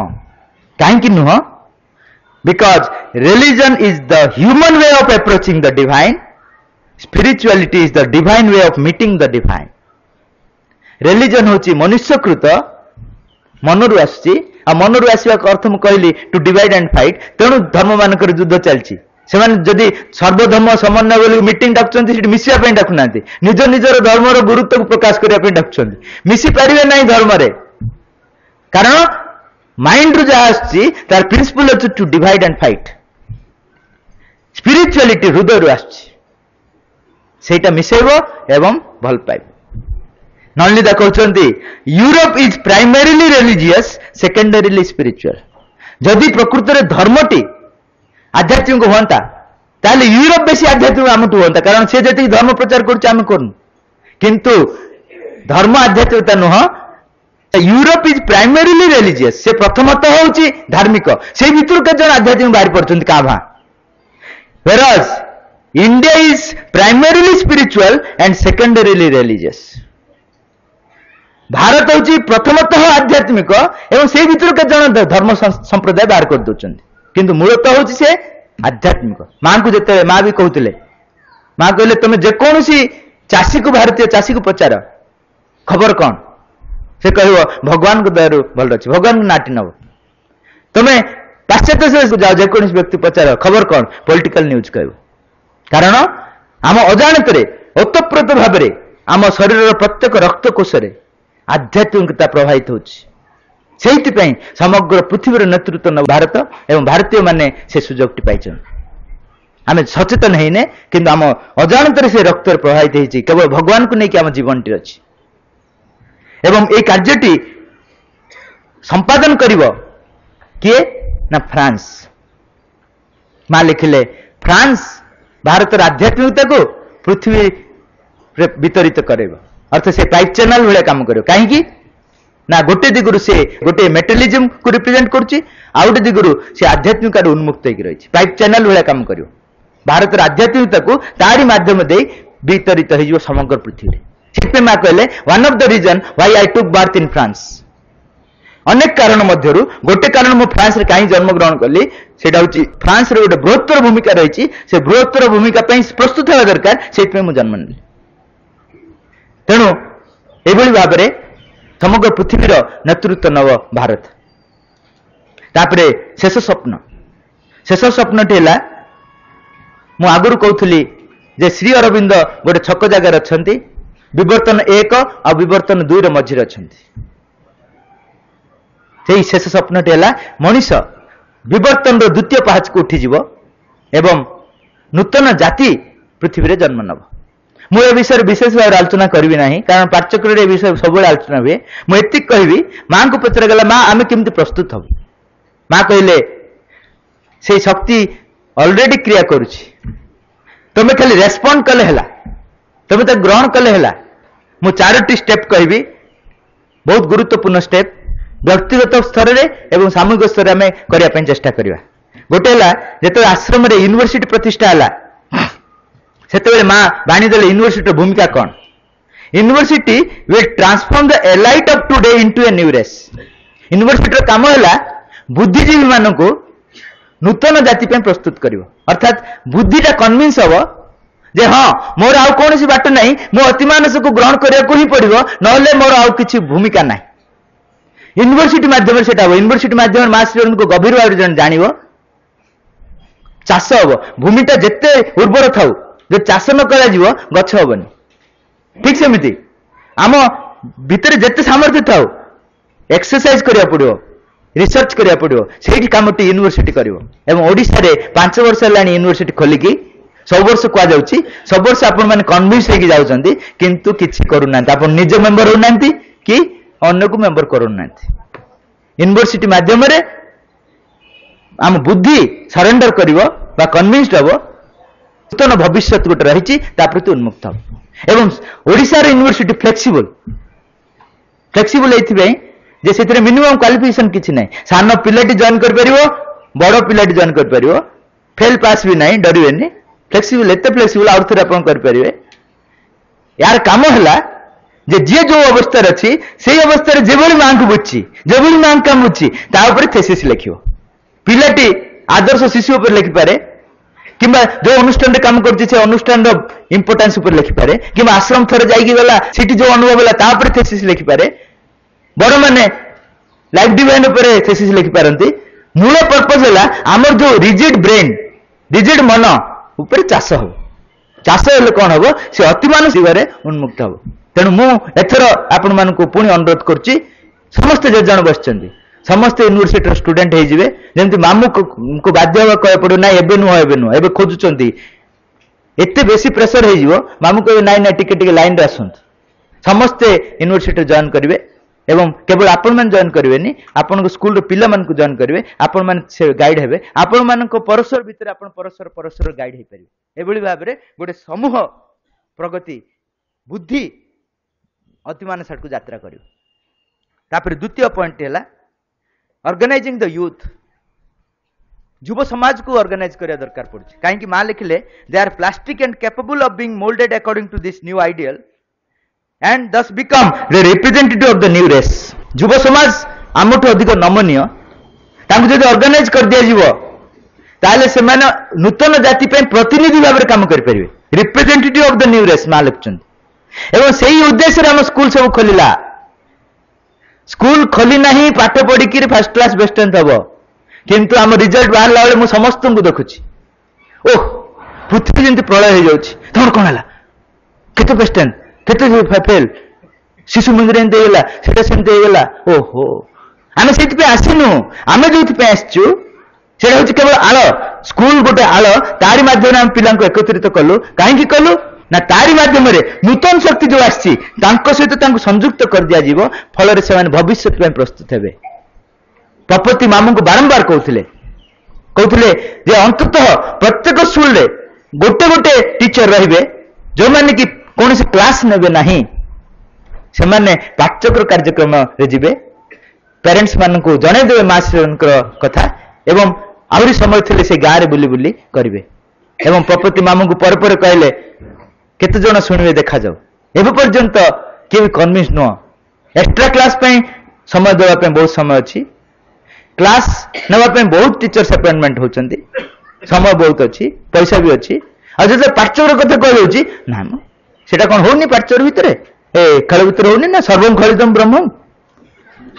Speaker 1: कहीं नुह because religion is the human way of approaching the divine, spirituality is the divine way of meeting the divine. Religion होची मनुष्यकृत मनरु आसी मनरु आसवा अर्थ मु कहली टू डिवाइड एंड फाइट। तेणु धर्म मानक युद्ध चलती से जदि सर्वधर्म समन्वय बोली मीटिंग डाकुंट मिसापी डाकुना निज निजर धर्मर गुरुत्व को प्रकाश करने डाकुंट मिसी पारे ना धर्म रे। कारण माइंड रु जहाँ आर प्रिंसिपल अच्छे to divide and fight. Spirituality हृदय रु आईटा मिसेब एवं भल पाइब। नलिता कहते Europe is primarily religious secondarily spiritual. जदि प्रकृत में धर्मटी आध्यात्मिक होता ताले यूरोप बेसी आध्यात्मिक आमठू होता। कारण से जी धर्म प्रचार करूँ किंतु धर्म आध्यात्मिकता नुह। Europe is primarily religious. से प्रथमतः हूँ धार्मिक से भर के जन आध्यात्मिक बाहरी पड़ते क्या whereas India is primarily spiritual and secondarily religious. Bharat हूँ प्रथमतः आध्यात्मिक एवं से भीतर केत जन धर्म संप्रदाय बाहर कर दौरान किंतु मूलतः हूँ से आध्यात्मिक। माँ को जिते माँ भी कहते माँ कहले तुम जेकोसी चाषी को भारतीय चाषी को पचार खबर कौन से कह भगवान को दयारू भल अच्छे भगवान को नाटी नब। तुम्हें पाश्चात्य से जाओ जेकोसी व्यक्ति पचार खबर कौन पॉलिटिकल न्यूज कह। कारण आम अजाणत ओतप्रोत भाव आम शरीर प्रत्येक रक्तकोश आध्यात्मिकता प्रभावित होती। समग्र पृथ्वी नेतृत्व भारत एवं भारतीय माने से सुजोग पाई। आम सचेतन है किंतु आम अजाणत से रक्त प्रभावित होती केवल भगवान को लेकिन आम जीवन टी अच्छी एवं ये कार्यटी संपादन करिवो किए ना फ्रांस। माँ लिखिले फ्रांस भारत आध्यात्मिकता को पृथ्वी वितरित करेगा अर्थ से पाइप चैनल भाया काम करेगा कहीं ना गोटे दिगुरु से गोटे मेटेलिज्म को रिप्रेजेंट करुच्ची आ गोटे दिगुरु से आध्यात्मिक उन्मुक्त होकर रही पाइप चैनल भाया काम करियो। भारत आध्यात्मिकता को तारी माध्यम दे वितरित हो समग्र पृथ्वी। से माँ कहले one of the reason why I took birth in France. अनेक कारण मध्यरु गोटे कारण मु फ्रांस रे कहीं जन्म ग्रहण कली सेटा होची फ्रांस रे गोटे बृहत्तर भूमिका रही से बृहत्तर भूमिका प्रस्तुत होगा दरकार से मु जन्म नेली। तेणु एभली भाव में समग्र पृथ्वीर नेतृत्व नव भारत। तापरे शेष स्वप्नटी है मु आगुरी कहूली जे श्री अरविंद गोटे छक जगार अच्छा विवर्तन 1 और विवर्तन 2 मझे अच्छा। से शेष स्वप्नटी है मनीष विवर्तन द्वितीय पाहाच को उठीज एवं नूतन जाति पृथ्वी रे जन्म नब। मुझे विषय विशेष भाव आलोचना करी ना कारण पाठ्यक्रम ए विषय सब आलोचना हुए। मुझे कहबी माँ को पचरा गला माँ आम केमती प्रस्तुत हब। माँ कहले से शक्ति ऑलरेडी क्रिया करुछि तुम्हें खाली रेस्पॉन्ड कले हला तुम्हें तो ग्रहण कले हला। मु 4टी स्टेप कहबी बहुत गुरुत्वपूर्ण स्टेप व्यक्तिगत स्तर में एवं सामूहिक स्तर में करने चेष्टा करवा। गोटे है जो आश्रम यूनिवर्सिटी प्रतिष्ठा है से माँ बाणीदेले यूनिवर्सिटी भूमिका कौन। University will transform the elite of today into a new race. University काम है बुद्धिजीवी मान को नूतन जाति पे प्रस्तुत करिवो अर्थात बुद्धिटा कन्विंस हम जे हाँ मोर आउ कौन सी बाट नहीं मो अति मानस को ग्रहण करने को ही पड़ो ना मोर आउ किसी भूमिका ना। यूनिवर्सिटी माध्यम से यूनिवर्सिटी माध्यम माँ स्टूडेंट को गभीर भाव जन जान चाष हम भूमिटा जिते उर्वर था जो चाष न कर गछ हेनी। ठीक सेमती आम भितर जिते सामर्थ्य था एक्सरसाइज करिया पड़ो रिसर्च करिया पड़ो से कामटी यूनिवर्सिटी करोशा 5 वर्ष है यूनिवर्सिटी खोलिकी सब वर्ष कह जाऊँगी सब वर्ष आपण मैंने कन्विन्स होगी जाऊँच किंतु किसी करूना आप निज मेंबर होना कि अन्य को मेंबर करूना। यूनिवर्सिटी माध्यम आम बुद्धि सरेंडर कर कन्विन्सड हम नूतन भविष्य गोटे रही प्रति उन्मुक्त हम एवं ओडिशार यूनिवर्सिटी फ्लेक्सिबल ये से मिनिमम क्वालिफिकेशन किसी ना सान पिलाटी जॉइन कर बड़ पिलाटी जॉइन कर फेल पास भी नहीं डरवे फ्लेक्सिबल एत फ्लेक्सिबल आउ थे आपरे। यार काम है जे जी जो अवस्था अच्छी से अवस्था जो माँ को बुझी जो माँ काम बुझी तापर थेसिस लिख पिलाटी आदर्श शिशु पर लिखिपारे कि जो अनुष्ठान काम कर अनुष्ठान इंपोर्टान्स लिखिपारे कि आश्रम थोड़े जाइला जो अनुभव है थेसिस लिखिपारे। बड़ माने लाइफ डिवाइन पर थेसिस लिखिपारती। मूल पर्पज है आमर जो रिजिड ब्रेन रिजिड मन उपर चाष हो चाष हेल्ले कौन हम से अतिमान दिगरे उन्मुक्त हम। तेणु मुझर आपण मान पुणी अनुरोध करुच्ची समस्ते जे जन बस समस्ते यूनिवर्सिटी स्टूडेंट होइजिवे जेमती मामू को बाध्य होगा कह पड़ो ना एबे नुह एबे खोजुंट एत बेसी प्रेसर हो मामू कहे नाई ना टिके लाइन रे आसंतु समस्ते यूनिवर्सिटी जॉइन करेंगे एवं केवल आपण मैंने जॉइन करेंगे आपण स्कूल पिला मान को जॉइन करेंगे आपण मैंने गाइड हेबे आपण मान परस्पर भितर आपण परस्पर परस्पर गाइड हो पारे। एभली भाव में गोटे समूह प्रगति बुद्धि अतिमान साइड को यात्रा कर। द्वितीय पॉइंट है ऑर्गेनाइजिंग द यूथ युव समाज को ऑर्गेनाइज करिया दरकार पड़छि काहे माँ लिखिले they are plastic and capable of being moulded according to this new ideal and thus become the representative of the new race युव समाज आमठु अधिक नमनीय तांको जदि ऑर्गेनाइज कर दिया जीवो ताले से माने नूतन जाति पे प्रतिनिधि भाव में काम कर परिवे representative of the new race माँ लिखुछन एवं सही उद्देश्य रे हम स्कूल सब खोलिला स्कूल खोली नहीं पाठ पढ़ी कि फर्स्ट क्लास बेस्ट टेंथ हबो किंतु आम रिजल्ट बाहर बेले मु समस्त को देखुची ओह पृथ्वी जंती प्रलय हो जाउची तमर कोन हला केते बेस्ट टेंथ केते फेल शिशु मंदिर एंते गेला सेटा सेंते गेला ओहो आमे सेति पे आसिनु आमे जोति पे आछू सेटा होची केवल आलो स्कूल गोटे आलो तारी माध्यम हम पिलां को एकत्रित कलु काहे की कलु ना तारी माध्यम रे नूतन शक्ति जो आछि तांको सहित तांको संयुक्त कर दिया जीवो फल रे से भविष्य पे प्रस्तुत हेबे प्रपति मामू को बारंबार कहते जे अंततः प्रत्येक स्कूल रे गोटे गोटे टीचर रहिबे जो माने कि कौन से क्लास नेबे नाही से माने पाठ्यक्रम कार्यक्रम रे जिबे पेरेंट्स मान को जणे देबे मास्टर कथा एवं आउरी समय थिले से गाँ रे बुली बुली करिवे एवं प्रपति मामू को पर कहले केते जण सुनिवे देखा जाऊ एबे पर्यंत केबे कन्विंस नो एक्स्ट्रा क्लास पे समय देबा पे बहुत समय अछि क्लास नेबा पे बहुत टीचर्स अपॉइंटमेंट होचंती समय बहुत अछि पैसा भी अछि आ जे पाठचर कथा कह होची ना म सेटा कोन होनी पाठचर भितरे ए खेल भितरे होनी ना सर्वम खलितम ब्रह्मम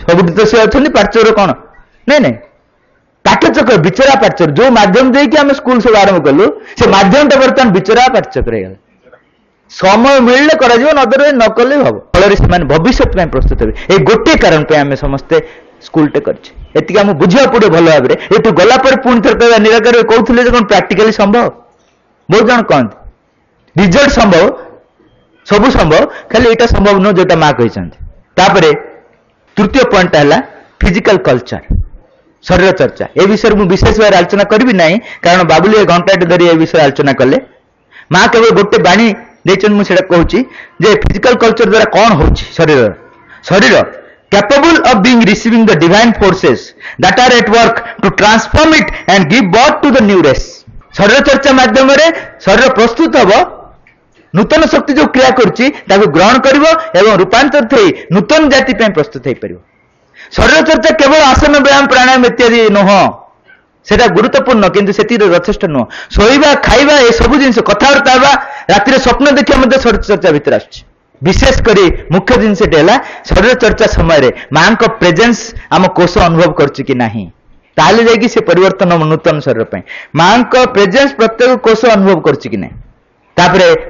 Speaker 1: सबुठ तो से अछनी पाठचर कोन नै नै पाठचक्र विचरा पाठचर जो माध्यम दे कि हम स्कूल से आरंभ कलु से माध्यम ता बर्तन विचरा पाठचक्र रे गेल समय मिलले करा जीव नदरे न कले हबो फल से माने भविष्य में प्रस्तुत हेबे ए गोटे कारण पे हमें समस्ते स्कूल टे करछि एतिक हम बुझिया पड़े भल भाव में एटू गला पर पुणी थर कहवा निराकर कहते जे कौन प्राक्टिकली संभव बहुत जन कहते रिजल्ट संभव सबू संभव खाली एटा संभव न जोटा माँ कहते तृतीय पॉइंट है फिजिकल कल्चर शरीर चर्चा ए विषय में विशेष भाव आलोचना करी ना कारण बाबुली घंटा धरी ए विषय आलोचना कले माँ केवल गोटे बाणी देचन मुझे कहूँ जे फिजिकल कल्चर द्वारा कौन हो शरीर शरीर capable of being receiving the divine forces that are at work to transform it and give birth to the new race शरीर चर्चा माध्यम रे शरीर प्रस्तुत हबो नूतन शक्ति जो क्रिया करछि ताको ग्रहण करिवो एवं रूपांतर थई नूतन जाति पे प्रस्तुत हेई परिवो शरीर चर्चा केवल आसन व्यायाम प्राणायाम इत्यादि नह सेटा गुरुत्वपूर्ण किंतु सेति यथेष्ट नुह सोइबा खाइबा ए सब जिंस कथावार्ता हेबा राति स्वप्न देखिया मध्ये शरीर चर्चा भीतर आछि विशेष करी मुख्य जिनस शरीर चर्चा समय माँ को प्रेजेंस आम कोष अनुभव कर से परिवर्तन नूतन शरीर पे माँ को प्रेजेंस प्रत्येक कोष अनुभव कर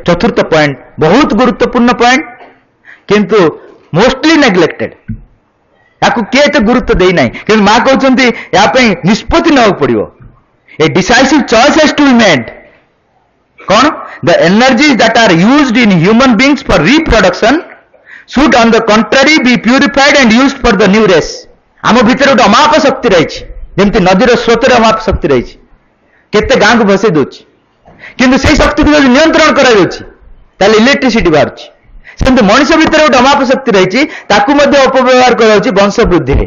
Speaker 1: चतुर्थ पॉइंट बहुत गुरुत्वपूर्ण पॉइंट किंतु मोस्टली नेग्लेक्टेड या किए गुरुत्व देना कि माँ कहते या निष्पत्ति ना पड़ो a decisive choice has to be made कौन the energies that are used in human beings for reproduction should on the contrary be purified and used for the new race आम भीतर गोटे अमाप शक्ति रही जमती नदीर स्रोत अमाप शक्ति रही केते गाँ को भसई दौर किंतु से शक्ति को नियंत्रण कर इलेक्ट्रिसिटी बाहर सेमती मनीष भीतर गोटे अमाप शक्ति रही अपव्यवहार कर वंश वृद्धि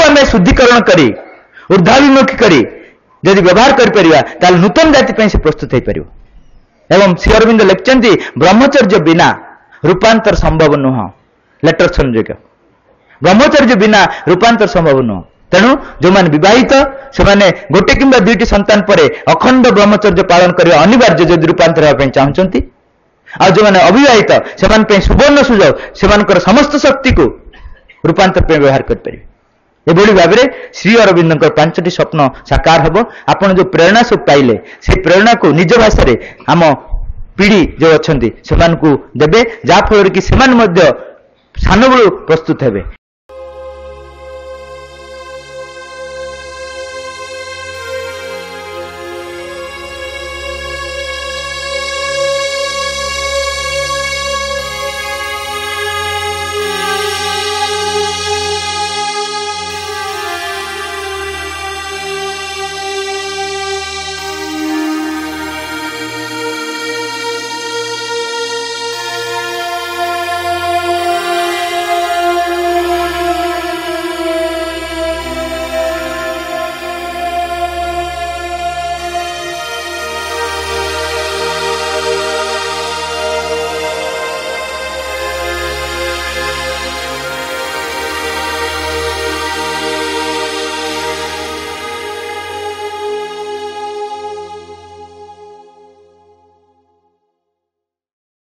Speaker 1: आम शुद्धिकरण कर ऊर्धाभिमुखी करी जदि व्यवहार कर नूतन जाति से प्रस्तुत हो पार एवं श्री अरविंद लिखते ब्रह्मचर्य बिना रूपांतर संभव नुह लेटर संयोग ब्रह्मचर्य बिना रूपांतर संभव नुह तेणु जो मैंने विवाहित से माने गोटे किंबा दुईटी संतान पर अखंड ब्रह्मचर्य पालन करने अनिवार्य जदि रूपांतर होगा चाहते आ जो मैंने अविवाहित से सुवर्ण सुजोग से समस्त शक्ति को रूपांतर व्यवहार करें एभली भाव में श्री अरविंद 5टी स्वप्न साकार हम आपन जो प्रेरणा सब पाइले से प्रेरणा को निज भाषा रे आम पीढ़ी जो अच्छा से देवे जहाँफल कि सान बेलू प्रस्तुत हेबे